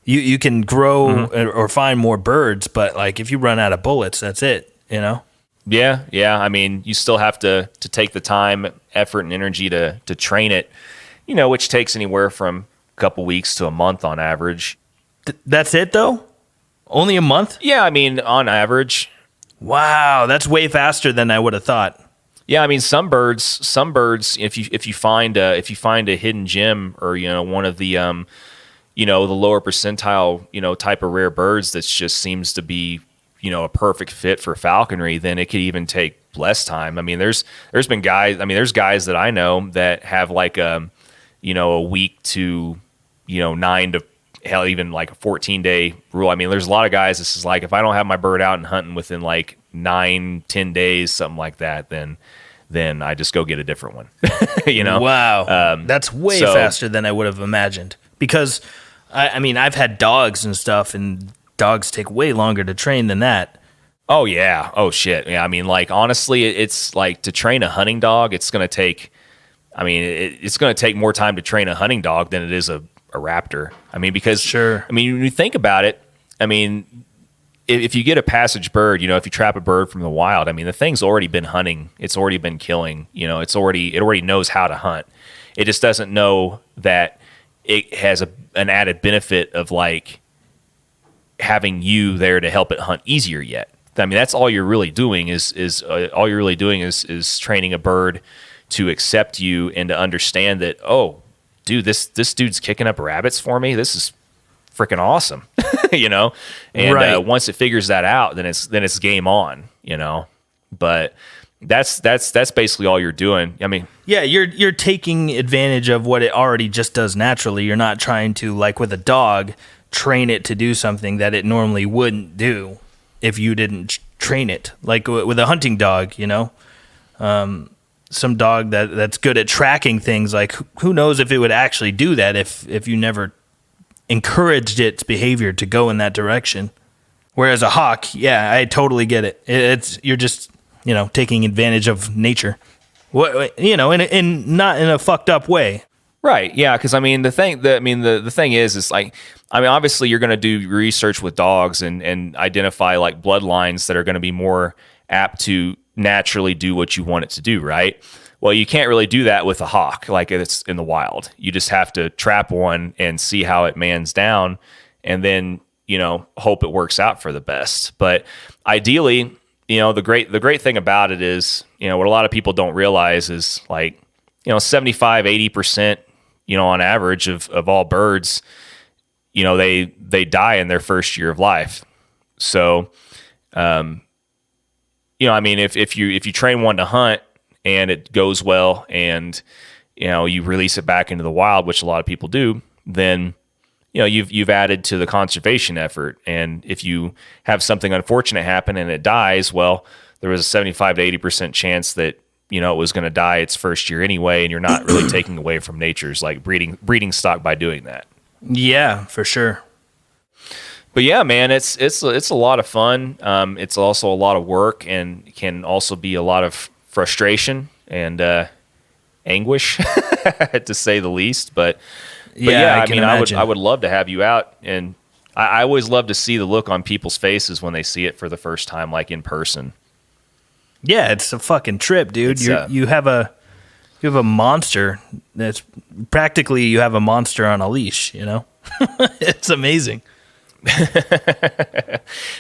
You can grow or find more birds, but like if you run out of bullets, that's it, Yeah. I mean, you still have to take the time, effort, and energy to train it, which takes anywhere from a couple weeks to a month on average. That's it, though? Only a month? Yeah, I mean, on average. Wow, that's way faster than I would have thought. Yeah, I mean, some birds, if you find a hidden gem or one of the the lower percentile type of rare birds that just seems to be a perfect fit for falconry, then it could even take less time. I mean, there's guys that I know that have like a week to 9 to hell, even like a 14-day rule. I mean, there's a lot of guys. This is like, if I don't have my bird out and hunting within like 9-10 days, something like that, then I just go get a different one. Wow, that's way faster than I would have imagined. Because I mean, I've had dogs and stuff, and dogs take way longer to train than that. Oh yeah. Oh shit. Yeah. I mean, like, honestly, it's like to train a hunting dog, it's going to take, it's going to take more time to train a hunting dog than it is a raptor. I mean, because sure. I mean, when you think about it, I mean, if you get a passage bird, if you trap a bird from the wild, I mean, the thing's already been hunting. It's already been killing, it already knows how to hunt. It just doesn't know that it has an added benefit of like having you there to help it hunt easier yet. I mean, that's all you're really doing is training a bird to accept you and to understand that, oh, dude, this dude's kicking up rabbits for me. This is freaking awesome, And right. Once it figures that out, then it's game on, But that's basically all you're doing. I mean, yeah, you're taking advantage of what it already just does naturally. You're not trying to, like with a dog, train it to do something that it normally wouldn't do if you didn't train it. Like with a hunting dog, some dog that's good at tracking things, like who knows if it would actually do that if you never encouraged its behavior to go in that direction. Whereas a hawk, yeah, I totally get it. You're just, taking advantage of nature. In not in a fucked up way. Right. Yeah. Because I mean, the thing is like, I mean, obviously you're going to do research with dogs and identify like bloodlines that are going to be more apt to naturally do what you want it to do. Right. Well, you can't really do that with a hawk like it's in the wild. You just have to trap one and see how it mans down, and then hope it works out for the best. But ideally, the great thing about it is, what a lot of people don't realize is like, 75-80%, on average of all birds, they die in their first year of life. So, I mean, if you train one to hunt and it goes well and, you release it back into the wild, which a lot of people do, then, you've added to the conservation effort. And if you have something unfortunate happen and it dies, well, there was a 75-80% chance that, it was going to die its first year anyway, and you're not really taking away from nature's like breeding stock by doing that. Yeah, for sure. But yeah, man, it's a lot of fun. It's also a lot of work, and can also be a lot of frustration and anguish, to say the least. But yeah, I I mean, imagine. I would love to have you out, and I always love to see the look on people's faces when they see it for the first time, like in person. Yeah, it's a fucking trip, dude. It's, You have a monster that's practically you have a monster on a leash, you know? It's amazing.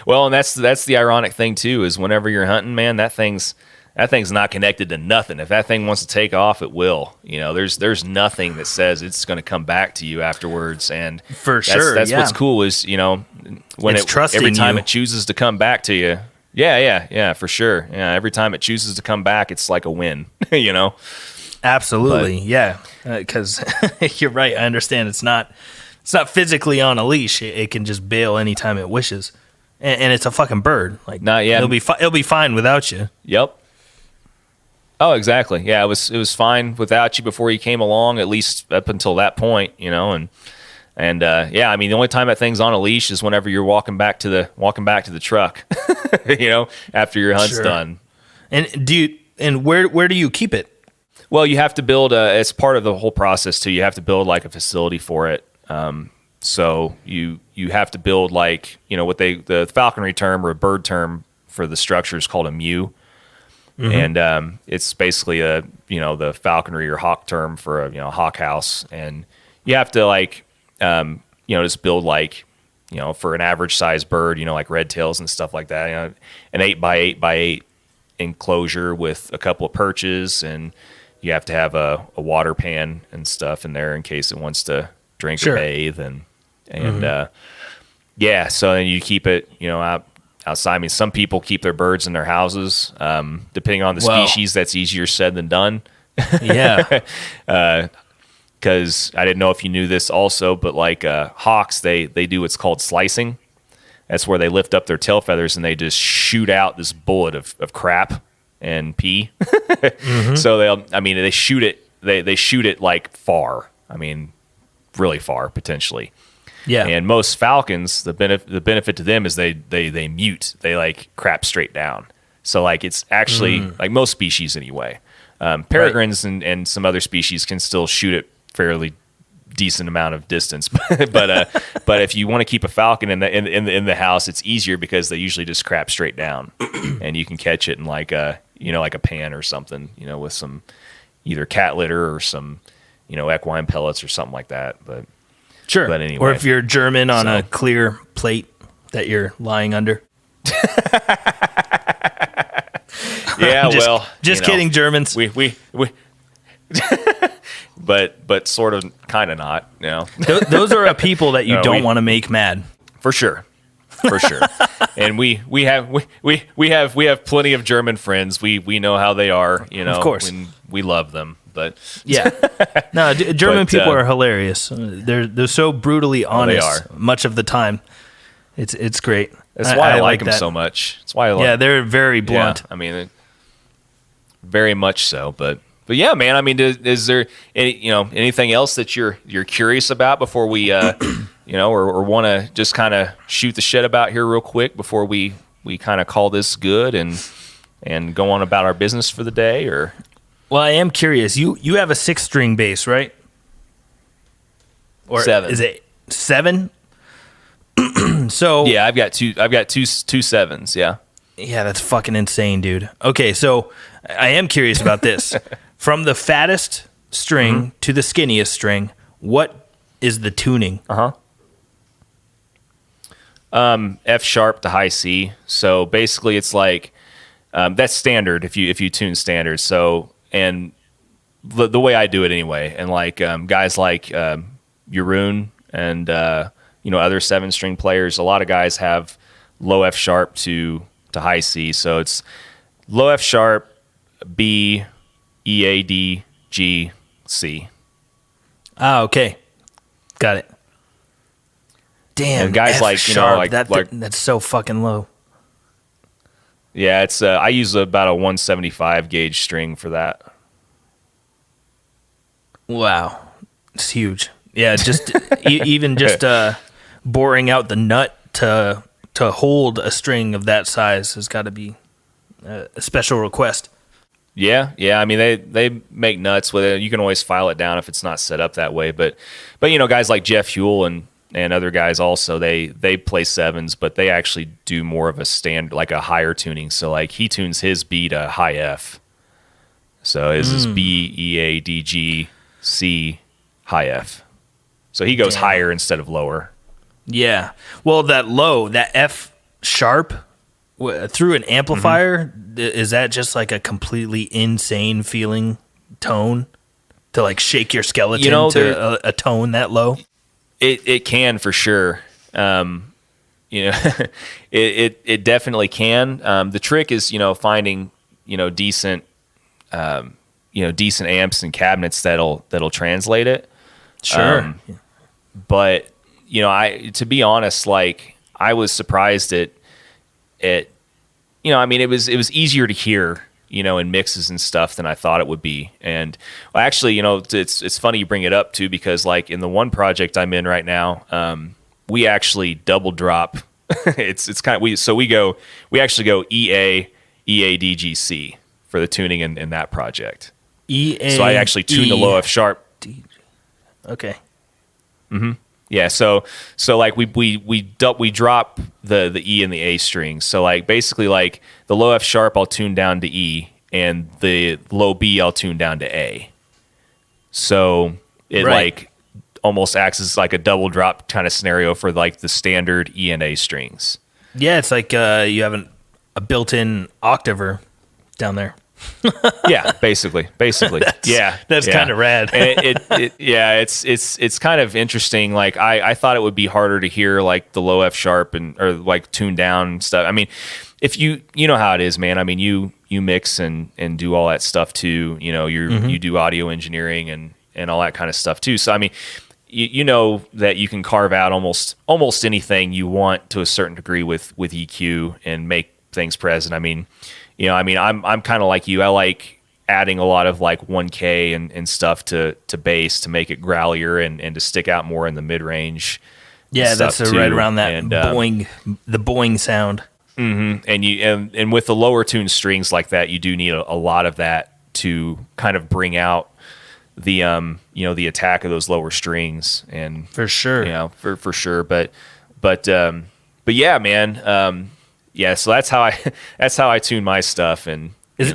Well, and that's the ironic thing too, is whenever you're hunting, man, that thing's not connected to nothing. If that thing wants to take off, it will. You know, there's nothing that says it's going to come back to you afterwards. And that's what's cool is, you know, when it's trusting every time you. it chooses to come back to you. Yeah, for sure. Yeah, every time it chooses to come back, it's like a win. You know. Absolutely, yeah. Because you're right. I understand it's not physically on a leash. It can just bail anytime it wishes, and it's a fucking bird. Like, not yet. It'll be fine without you. Yep. Oh, exactly. Yeah, it was fine without you before you came along. At least up until that point, you know. And yeah, I mean, the only time that thing's on a leash is whenever you're walking back to the truck. You know, after your hunt's done. And where do you keep it? Well, you have to build it's part of the whole process too. You have to build like a facility for it. So you have to build like, you know, what the falconry term or a bird term for the structure is called a mew. Mm-hmm. And it's basically the falconry or hawk term for a hawk house. And you have to like just build like, you know, for an average sized bird, you know, like red tails and stuff like that, you know, an 8x8x8 enclosure with a couple of perches, and you have to have a water pan and stuff in there in case it wants to drink or bathe, and yeah, so then you keep it, you know, outside. I mean, some people keep their birds in their houses. Depending on the species, that's easier said than done. Yeah. Because I didn't know if you knew this also, but like hawks, they do what's called slicing. That's where they lift up their tail feathers and they just shoot out this bullet of crap and pee. Mm-hmm. So they shoot it. They shoot it like far. I mean, really far potentially. Yeah. And most falcons, the benefit to them is they mute. They like crap straight down. So like it's actually like most species anyway. Peregrines and some other species can still shoot it fairly decent amount of distance, but if you want to keep a falcon in the house, it's easier because they usually just crap straight down, and you can catch it in like a pan or something, you know, with some either cat litter or some, you know, equine pellets or something like that. But sure. But anyway, or if you're German on a clear plate that you're lying under. Yeah, just kidding, Germans. We but sort of, kind of not, you know. Those are a people that you don't want to make mad. For sure. And we have plenty of German friends. We know how they are, you know. Of course, and we love them. But yeah, no, German people are hilarious. They're so brutally honest. They are. Much of the time. It's great. That's why I like them so much. That's why I like. Yeah, they're very blunt. Yeah, I mean, very much so. But yeah, man. I mean, is there anything else that you're curious about before we or want to just kind of shoot the shit about here real quick before we kind of call this good and go on about our business for the day? Or well, I am curious. You have a 6-string bass, right? Or 7? Is it 7? So yeah, I've got two 7s. Yeah. Yeah, that's fucking insane, dude. Okay, so I am curious about this. From the fattest string to the skinniest string, what is the tuning? F sharp to high C. So basically, it's like that's standard if you tune standard. So and the way I do it anyway, and like guys like Jeroen and other 7-string players, a lot of guys have low F sharp to high C. So it's low F sharp, B, E, A, D, G, C. Ah, okay. Got it. Damn. And guys F like, sharp, that's so fucking low. Yeah, it's I use about a 175 gauge string for that. Wow. It's huge. Yeah, just even just boring out the nut to hold a string of that size has got to be a special request. Yeah. I mean, they make nuts with it. You can always file it down if it's not set up that way. But guys like Jeff Huell and other guys also, they play sevens, but they actually do more of a like a higher tuning. So like he tunes his B to high F. So his is B, E, A, D, G, C, high F. So he goes higher instead of lower. Yeah. Well, that F sharp through an amplifier, is that just like a completely insane feeling tone to like shake your skeleton to a tone that low? It can for sure. It definitely can. The trick is, finding, decent, decent amps and cabinets that'll translate it. Sure. But to be honest, like I was surprised at it was easier to hear, in mixes and stuff than I thought it would be. And actually, it's funny you bring it up too, because like in the one project I'm in right now, we actually double drop. it's kind of, we actually go EA, D, G, C for the tuning in that project. So I actually tune the low F sharp. D, okay. Mm-hmm. Yeah, so like we drop the E and the A strings. So like basically like the low F sharp I'll tune down to E, and the low B I'll tune down to A. So it like almost acts as like a double drop kind of scenario for like the standard E and A strings. Yeah, it's like you have a built-in octaver down there. Yeah, basically. That's kind of rad. And it's kind of interesting. Like I thought it would be harder to hear like the low F sharp or like tune down stuff. I mean, if you know how it is, man. I mean, you mix and do all that stuff too. You do audio engineering and all that kind of stuff too. So I mean, you know that you can carve out almost anything you want to a certain degree with EQ and make things present. I mean, I'm kind of like you. I like adding a lot of like 1K and stuff to bass to make it growlier and to stick out more in the mid range. Yeah, that's right around that boing, the boing sound. Mm-hmm. And with the lower tuned strings like that, you do need a lot of that to kind of bring out the the attack of those lower strings. And for sure, for sure. But yeah, man. Yeah, so that's how I tune my stuff, and is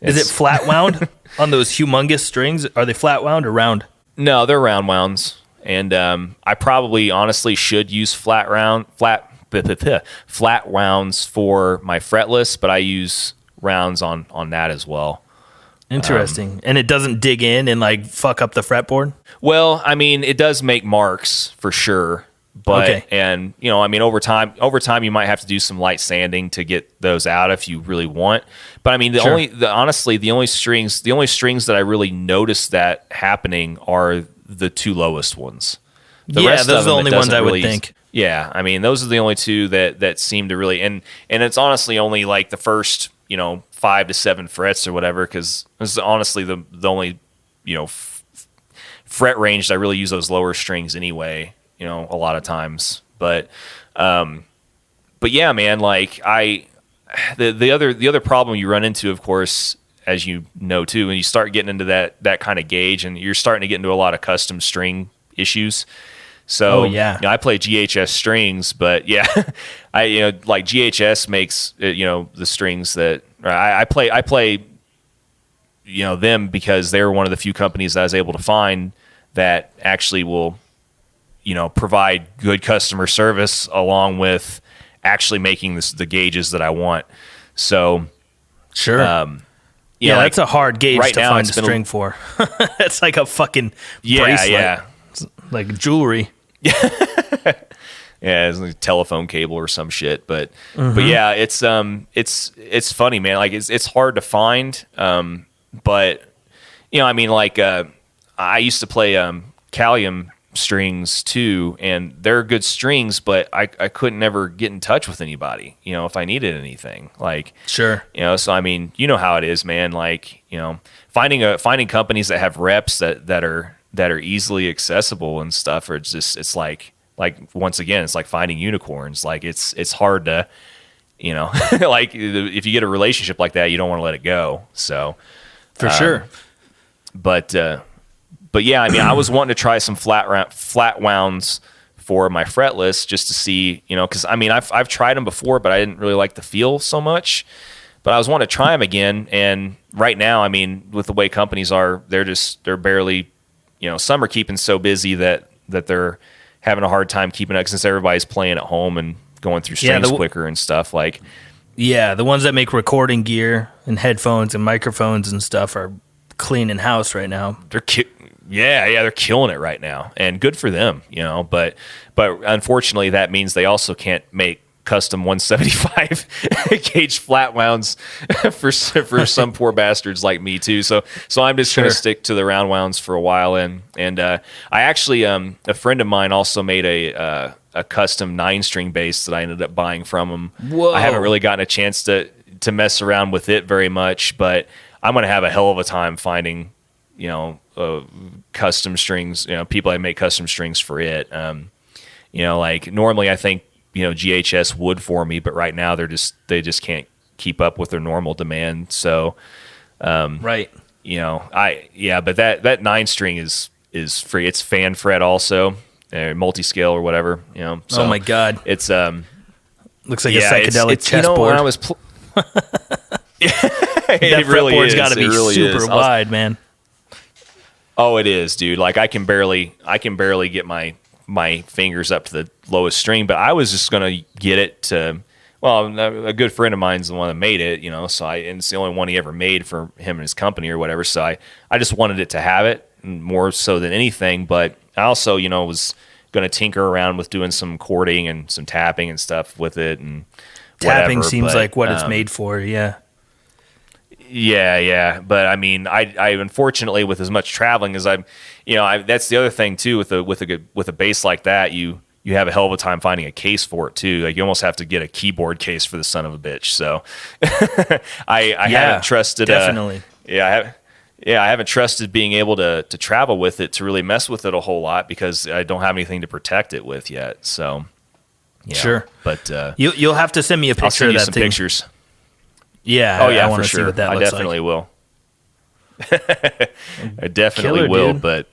it flat wound on those humongous strings? Are they flat wound or round? No, they're round wounds, and I probably honestly should use flat wounds for my fretless, but I use rounds on that as well. Interesting, and it doesn't dig in and like fuck up the fretboard. Well, I mean, it does make marks for sure. But and over time you might have to do some light sanding to get those out if you really want. But I mean the only strings that I really noticed that happening are the two lowest ones. Those are the only ones I would think. Yeah, I mean those are the only two that seem to really and it's honestly only like the first 5 to 7 frets or whatever, because this is honestly the only fret range that I really use those lower strings anyway. A lot of times, but yeah, man, like the other problem you run into, of course, as you know too, when you start getting into that kind of gauge, and you're starting to get into a lot of custom string issues. I play GHS strings, but yeah, like GHS makes the strings that I play them because they're one of the few companies that I was able to find that actually will provide good customer service along with actually making the gauges that I want. So sure. That's a hard gauge to find a string for. That's like a fucking bracelet. Yeah. It's like jewelry. Yeah, it's like a telephone cable or some shit. But yeah, it's funny, man. Like it's hard to find. But I used to play Callium strings too, and they're good strings, but I couldn't ever get in touch with anybody, if I needed anything. Like sure. So I mean, you know how it is, man. Like, finding companies that have reps that are easily accessible and stuff, or it's like once again, it's like finding unicorns. Like it's hard to like if you get a relationship like that, you don't want to let it go. So For sure. But yeah, I mean, I was wanting to try some flat wounds for my fretless just to see, because I mean, I've tried them before, but I didn't really like the feel so much. But I was wanting to try them again, and right now, I mean, with the way companies are, they're barely, some are keeping so busy that they're having a hard time keeping up since everybody's playing at home and going through strings quicker and stuff. Like, yeah, the ones that make recording gear and headphones and microphones and stuff are cleaning house right now. They're killing it right now, and good for them, But unfortunately, that means they also can't make custom 175 gauge flat wounds for some poor bastards like me too. So I'm just going to stick to the round wounds for a while. And I actually a friend of mine also made a custom 9-string bass that I ended up buying from him. Whoa. I haven't really gotten a chance to mess around with it very much, but I'm going to have a hell of a time finding custom strings, people that make custom strings for it. Like normally I think GHS would for me, but right now they just can't keep up with their normal demand. So, right. But that 9-string is free. It's fan fret also, multi-scale or whatever, So oh my God. It's, looks like a psychedelic chessboard. When I was, that it really fretboard's is. got to be super wide, man. Oh, it is, dude. Like I can barely get my fingers up to the lowest string, but I was just going to get it to, well, a good friend of mine's the one that made it, so and it's the only one he ever made for him and his company or whatever. So I just wanted it to have it more so than anything. But I also, was going to tinker around with doing some chording and some tapping and stuff with it. And tapping seems like what it's made for. Yeah. Yeah. But I mean, I unfortunately, with as much traveling as that's the other thing too, with a bass like that, you have a hell of a time finding a case for it too. Like you almost have to get a keyboard case for the son of a bitch. So I haven't trusted. Definitely. I haven't trusted being able to travel with it to really mess with it a whole lot because I don't have anything to protect it with yet. So yeah, sure. But you'll have to send me a picture I'll send of you that some thing. Pictures. Yeah. Oh yeah, I for see sure. what that I looks definitely like. will. I definitely Killer, will, dude. but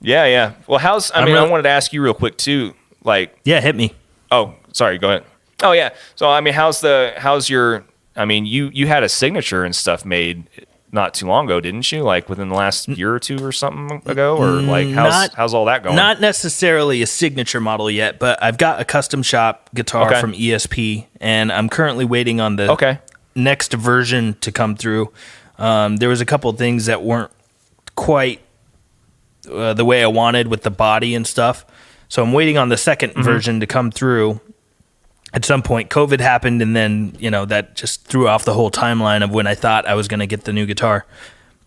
yeah. Well, I wanted to ask you real quick too. Like, yeah, hit me. Oh, sorry. Go ahead. Oh yeah. So I mean, how's your? I mean, you had a signature and stuff made not too long ago, didn't you? Like within the last year or two or something ago, or like how's all that going? Not necessarily a signature model yet, but I've got a custom shop guitar from ESP, and I'm currently waiting on the next version to come through. There was a couple of things that weren't quite the way I wanted with the body and stuff, so I'm waiting on the second version to come through. At some point, COVID happened, and then, that just threw off the whole timeline of when I thought I was going to get the new guitar.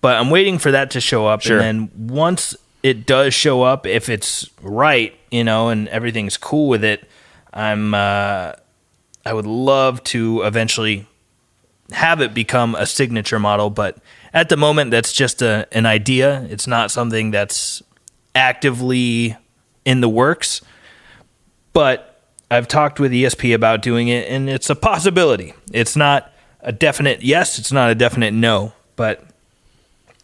But I'm waiting for that to show up, and then once it does show up, if it's right, and everything's cool with it, I would love to eventually have it become a signature model. But at the moment, that's just an idea. It's not something that's actively in the works. But I've talked with ESP about doing it, and it's a possibility. It's not a definite yes, it's not a definite no, but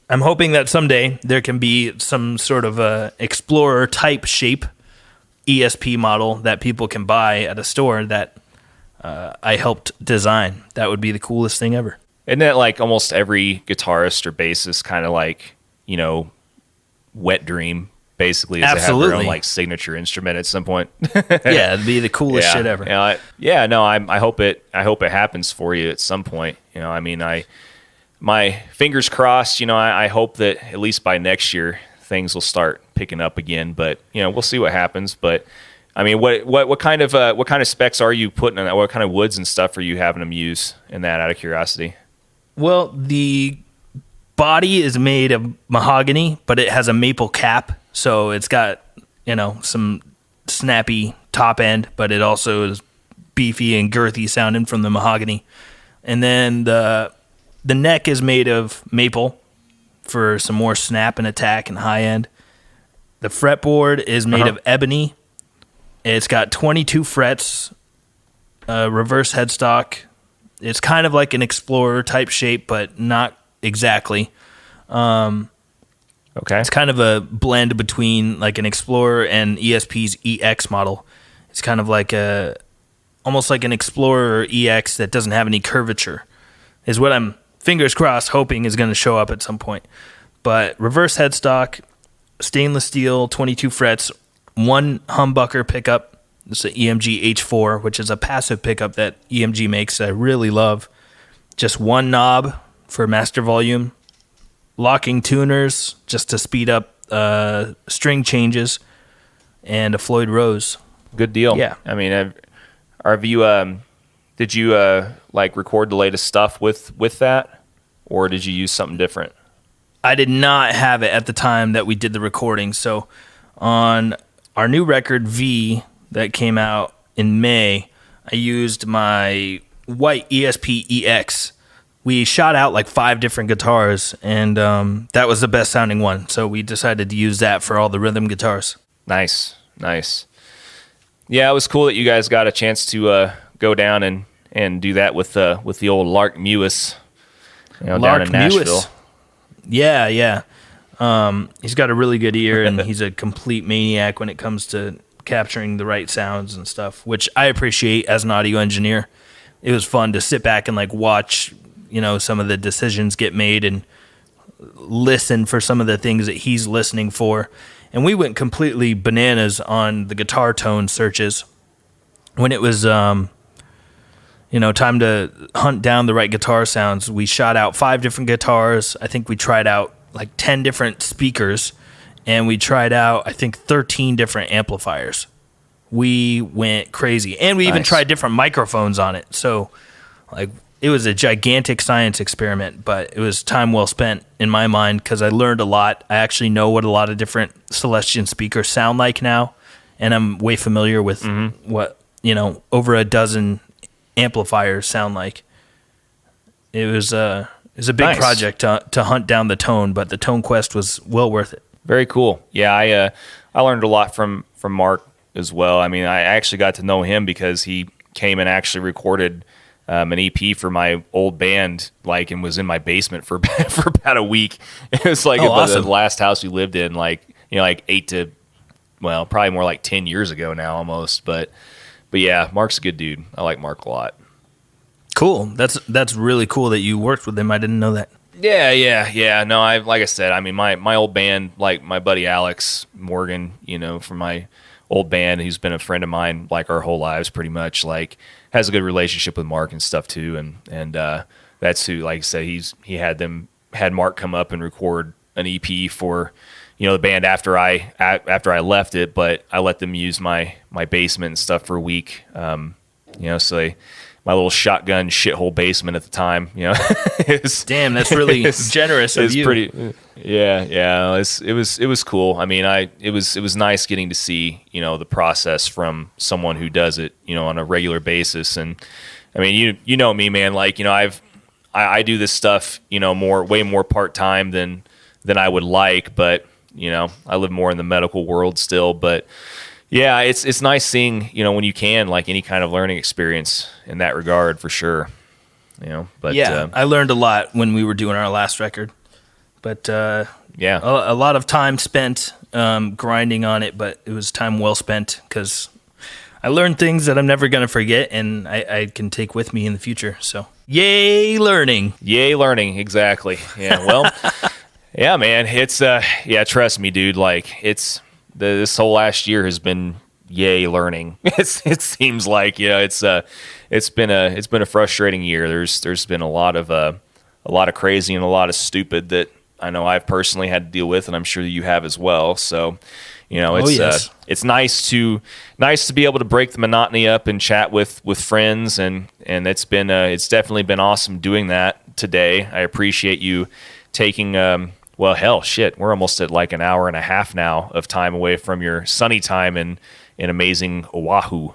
I'm hoping that someday there can be some sort of a Explorer type shape ESP model that people can buy at a store that I helped design. That would be the coolest thing ever. Isn't that like almost every guitarist or bassist kind of like, wet dream? Basically, is to have their own like signature instrument at some point. Yeah, it'd be the coolest shit ever. I hope it happens for you at some point. My fingers crossed. I hope that at least by next year things will start picking up again. But we'll see what happens. But I mean, what kind of specs are you putting in that? What kind of woods and stuff are you having them use in that? Out of curiosity. Well, the body is made of mahogany, but it has a maple cap. So it's got, some snappy top end, but it also is beefy and girthy sounding from the mahogany. And then the neck is made of maple for some more snap and attack and high end. The fretboard is made of ebony. It's got 22 frets reverse headstock. It's kind of like an Explorer type shape, but not exactly. Okay. It's kind of a blend between like an Explorer and ESP's EX model. It's kind of like almost like an Explorer or EX that doesn't have any curvature, is what I'm, fingers crossed, hoping is going to show up at some point. But reverse headstock, stainless steel, 22 frets, one humbucker pickup. It's an EMG H4, which is a passive pickup that EMG makes. I really love. Just one knob for master volume, locking tuners just to speed up string changes, and a Floyd Rose. Good deal. Yeah. I mean, did you like record the latest stuff with that, or did you use something different? I did not have it at the time that we did the recording. So on our new record, V, that came out in May, I used my white ESP EX. We shot out like 5 different guitars, and that was the best sounding one. So we decided to use that for all the rhythm guitars. Nice. Yeah, it was cool that you guys got a chance to go down and do that with the old Lark Mewis, down in Nashville. Mewis. Yeah. He's got a really good ear, and he's a complete maniac when it comes to capturing the right sounds and stuff, which I appreciate as an audio engineer. It was fun to sit back and like watch, some of the decisions get made and listen for some of the things that he's listening for. And we went completely bananas on the guitar tone searches when it was, time to hunt down the right guitar sounds. We shot out 5 different guitars. I think we tried out like 10 different speakers, and we tried out, I think, 13 different amplifiers. We went crazy. And we even tried different microphones on it. So, like, it was a gigantic science experiment, but it was time well spent in my mind because I learned a lot. I actually know what a lot of different Celestion speakers sound like now, and I'm way familiar with what, over a dozen amplifiers sound like. It was a big project to hunt down the tone, but the tone quest was well worth it. Very cool. Yeah, I learned a lot from Mark as well. I mean, I actually got to know him because he came and actually recorded an EP for my old band, and was in my basement for about a week. It was like awesome. The last house we lived in, probably more like 10 years ago now almost. But yeah, Mark's a good dude. I like Mark a lot. Cool. That's really cool that you worked with him. I didn't know that. Yeah. No, like I said, I mean, my old band, like my buddy Alex Morgan, from my old band, who's been a friend of mine like our whole lives pretty much, has a good relationship with Mark and stuff too. And that's who, like I said, he had Mark come up and record an EP for, the band after I left it, but I let them use my basement and stuff for a week. So my little shotgun shithole basement at the time, Damn, that's really generous of you. Pretty, yeah. It was cool. I mean, it was nice getting to see, the process from someone who does it, on a regular basis. And I mean, you know me, man. I do this stuff, way more part time than I would like, but I live more in the medical world still, but. Yeah, it's nice seeing, when you can, any kind of learning experience in that regard, for sure. But yeah, I learned a lot when we were doing our last record. But yeah, a lot of time spent grinding on it, but it was time well spent because I learned things that I'm never going to forget and I can take with me in the future. So, yay learning. Yay learning, exactly. Yeah, well, yeah, man, it's, trust me, dude, this whole last year has been yay learning. It seems like it's been a frustrating year. There's been a lot of crazy and a lot of stupid that I know I've personally had to deal with, and I'm sure you have as well. So it's nice to be able to break the monotony up and chat with friends, and it's definitely been awesome doing that today. I appreciate you taking. Well, hell, shit. We're almost at an hour and a half now of time away from your sunny time in amazing Oahu.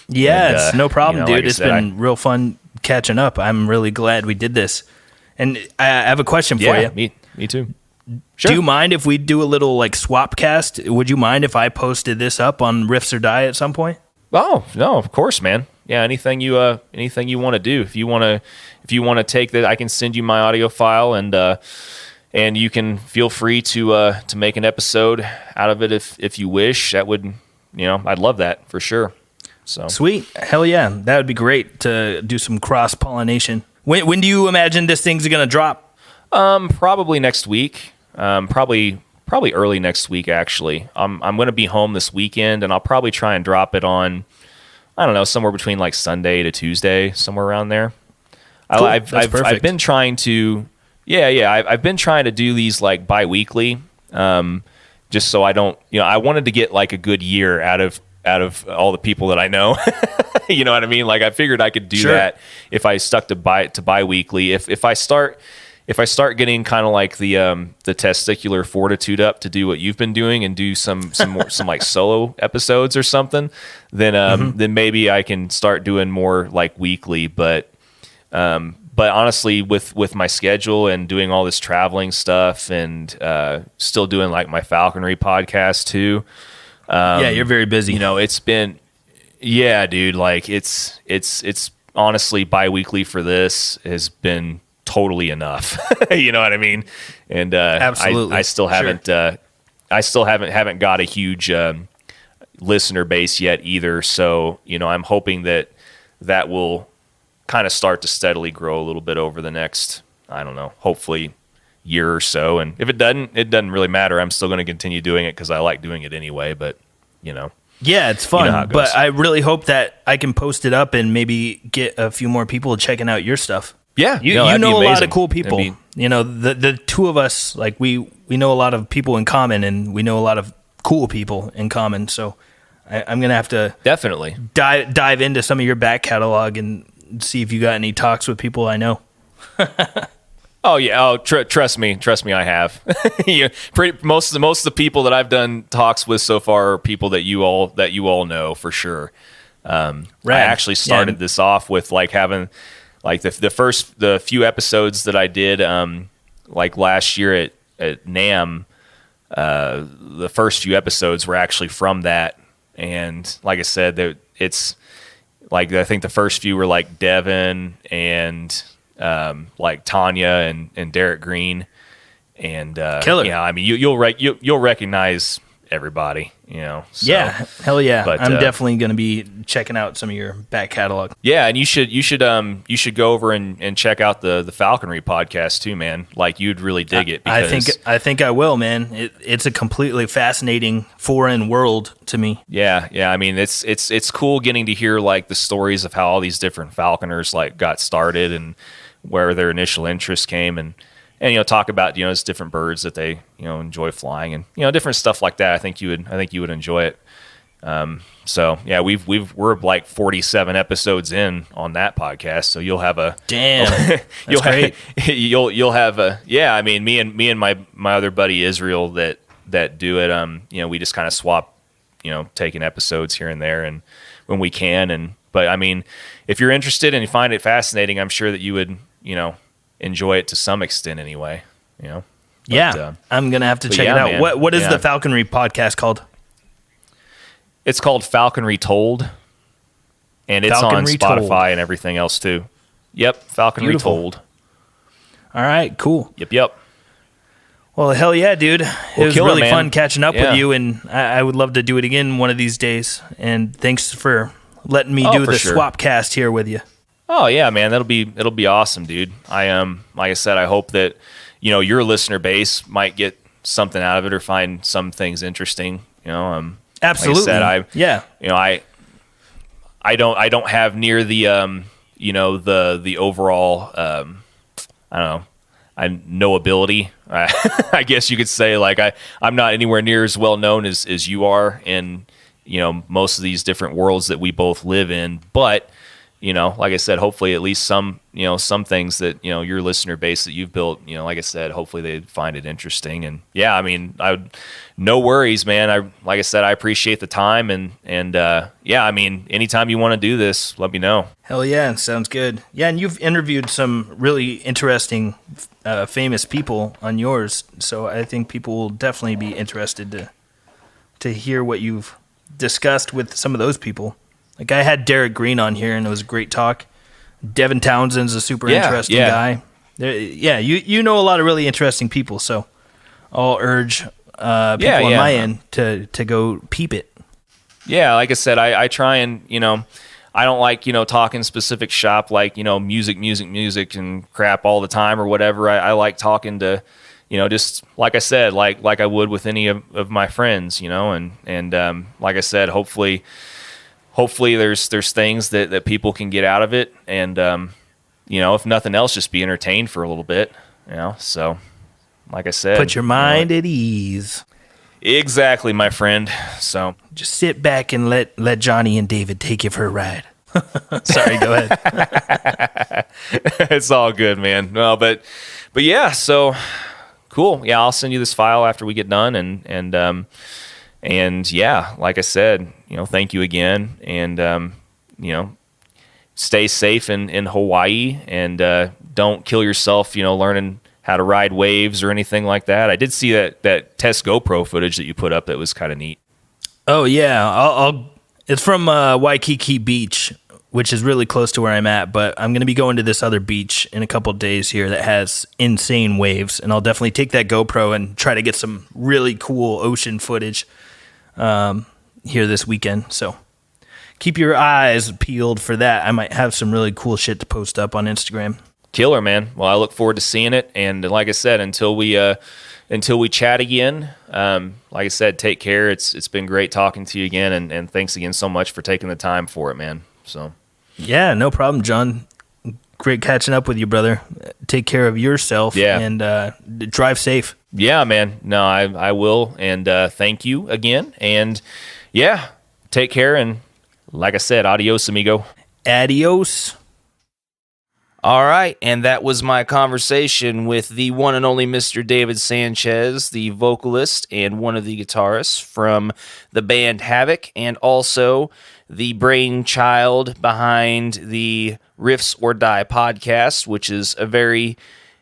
Yeah, it's no problem, dude. It's been real fun catching up. I'm really glad we did this. And I have a question for you. Me too. Sure. Do you mind if we do a little swapcast? Would you mind if I posted this up on Riffs or Die at some point? Oh, no, of course, man. anything you want to do. If you want to take that, I can send you my audio file, and you can feel free to make an episode out of it if you wish. That would, I'd love that for sure. So sweet. Hell yeah. That would be great to do some cross-pollination. When do you imagine this thing's going to drop? Probably next week. Probably early next week, actually. I'm going to be home this weekend, and I'll probably try and drop it on, I don't know, somewhere between like Sunday to Tuesday, somewhere around there. Cool. I've been trying to, I've been trying to do these like bi-weekly, just so I don't, I wanted to get like a good year out of all the people that I know. You know what I mean? Like I figured I could do that if I stuck to bi-weekly. If I start getting kind of like the testicular fortitude up to do what you've been doing and do some like solo episodes or something, then maybe I can start doing more like weekly. But honestly, with my schedule and doing all this traveling stuff and still doing like my falconry podcast too. You're very busy. It's been, dude, like it's honestly bi-weekly for this has been totally enough. You know what I mean? And absolutely. I still haven't haven't got a huge listener base yet either. So, I'm hoping that will kind of start to steadily grow a little bit over the next, I don't know, hopefully year or so. And if it doesn't really matter. I'm still going to continue doing it because I like doing it anyway. But yeah, it's fun. But I really hope that I can post it up and maybe get a few more people checking out your stuff. Yeah, you know a lot of cool people. The two of us, like we know a lot of people in common, and we know a lot of cool people in common. So I'm gonna have to definitely dive into some of your back catalog and see if you got any talks with people I know. Oh yeah. Oh, trust me, I have. Most of the people that I've done talks with so far are people that you all know for sure. I actually started this off with like having like the few episodes that I did like last year at NAMM. The first few episodes were actually from that, and like I said, it's like I think the first few were like Devin and like Tanya and Derek Green, and killer. I mean you'll recognize everybody, So, yeah, hell yeah. But, I'm definitely going to be checking out some of your back catalog. Yeah, and you should go over and check out the Falconry podcast too, man. Like you'd really dig it. Because, I think I will, man. It's a completely fascinating foreign world to me. Yeah. I mean, it's cool getting to hear like the stories of how all these different falconers like got started and where their initial interest came and talk about these different birds that they enjoy flying and different stuff like that. I think you would enjoy it. So yeah, we're like 47 episodes in on that podcast, so you'll have a damn. Great. You'll have a I mean, me and my other buddy Israel that do it. We just kind of swap taking episodes here and there and when we can but I mean, if you're interested and you find it fascinating, I'm sure that you would enjoy it to some extent anyway, But, I'm gonna have to check it out. Man. What is the Falconry podcast called? It's called Falconry Told, and it's on Spotify and everything else too. Yep, Falconry Told. All right, cool. Yep. Well, hell yeah, dude! It was really fun catching up with you, and I would love to do it again one of these days. And thanks for letting me do the swapcast here with you. Oh yeah, man, it'll be awesome, dude. Like I said, I hope that your listener base might get something out of it or find some things interesting. Absolutely. Like I said, I don't have near the the overall I don't know, knowability. I guess you could say like I'm not anywhere near as well known as you are in most of these different worlds that we both live in, but like I said, hopefully at least some things that, your listener base that you've built, like I said, hopefully they find it interesting. And I mean, no worries, man. Like I said, I appreciate the time and I mean, anytime you want to do this, let me know. Hell yeah. Sounds good. Yeah. And you've interviewed some really interesting, famous people on yours. So I think people will definitely be interested to hear what you've discussed with some of those people. Like I had Derek Green on here, and it was a great talk. Devin Townsend's a super interesting guy. You know a lot of really interesting people, so I'll urge people on my end to go peep it. Yeah, like I said, I try and, I don't like, talking specific shop like, music and crap all the time or whatever. I like talking to, just like I said, like I would with any of my friends, and like I said, hopefully there's things that people can get out of it, and if nothing else, just be entertained for a little bit, so like I said, put your mind at ease. Exactly, my friend. So just sit back and let Johnny and David take you for a ride. Sorry, go ahead. It's all good, man. No, but yeah, so cool. Yeah, I'll send you this file after we get done, and yeah, like I said, thank you again, and stay safe in Hawaii, and don't kill yourself, learning how to ride waves or anything like that. I did see that test GoPro footage that you put up that was kind of neat. Oh yeah, it's from Waikiki Beach, which is really close to where I'm at, but I'm going to be going to this other beach in a couple of days here that has insane waves, and I'll definitely take that GoPro and try to get some really cool ocean footage here this weekend. So keep your eyes peeled for that. I might have some really cool shit to post up on Instagram. Killer, man. Well, I look forward to seeing it, and like I said, until we chat again, like I said, take care. It's been great talking to you again, and thanks again so much for taking the time for it, man. So yeah, no problem, John. Great catching up with you, brother. Take care of yourself, and drive safe. Yeah, man. No, I will, and thank you again, and yeah, take care, and like I said, adios, amigo. Adios. All right, and that was my conversation with the one and only Mr. David Sanchez, the vocalist and one of the guitarists from the band Havoc, and also the brainchild behind the Riffs or Die podcast, which is a very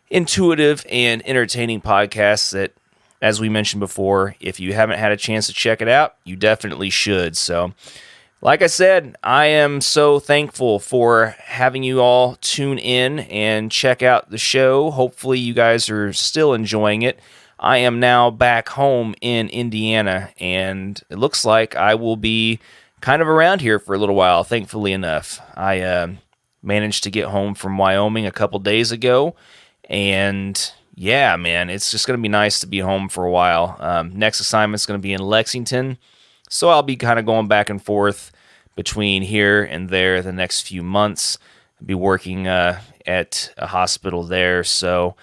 intuitive and entertaining podcast that, as we mentioned before, if you haven't had a chance to check it out, you definitely should. So like I said, I am so thankful for having you all tune in and check out the show. Hopefully you guys are still enjoying it. I am now back home in Indiana, and it looks like I will be kind of around here for a little while, thankfully enough. I managed to get home from Wyoming a couple days ago, and yeah, man, it's just going to be nice to be home for a while. Next assignment's going to be in Lexington, so I'll be kind of going back and forth between here and there the next few months. I'll be working at a hospital there. So,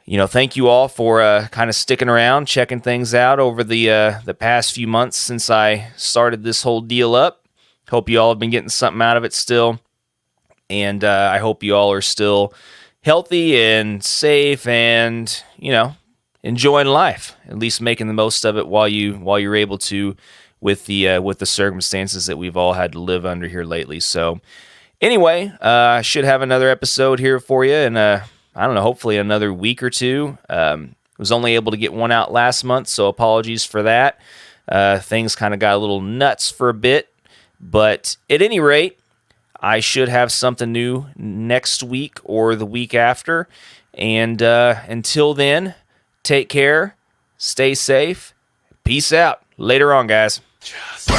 thank you all for kind of sticking around, checking things out over the past few months since I started this whole deal up. Hope you all have been getting something out of it still. And I hope you all are still healthy and safe and, enjoying life, at least making the most of it while you're able to, with the circumstances that we've all had to live under here lately. So anyway, I should have another episode here for you in I don't know, hopefully another week or two. Was only able to get one out last month, so apologies for that. Things kind of got a little nuts for a bit, but at any rate, I should have something new next week or the week after. And until then, take care, stay safe, peace out. Later on, guys. Just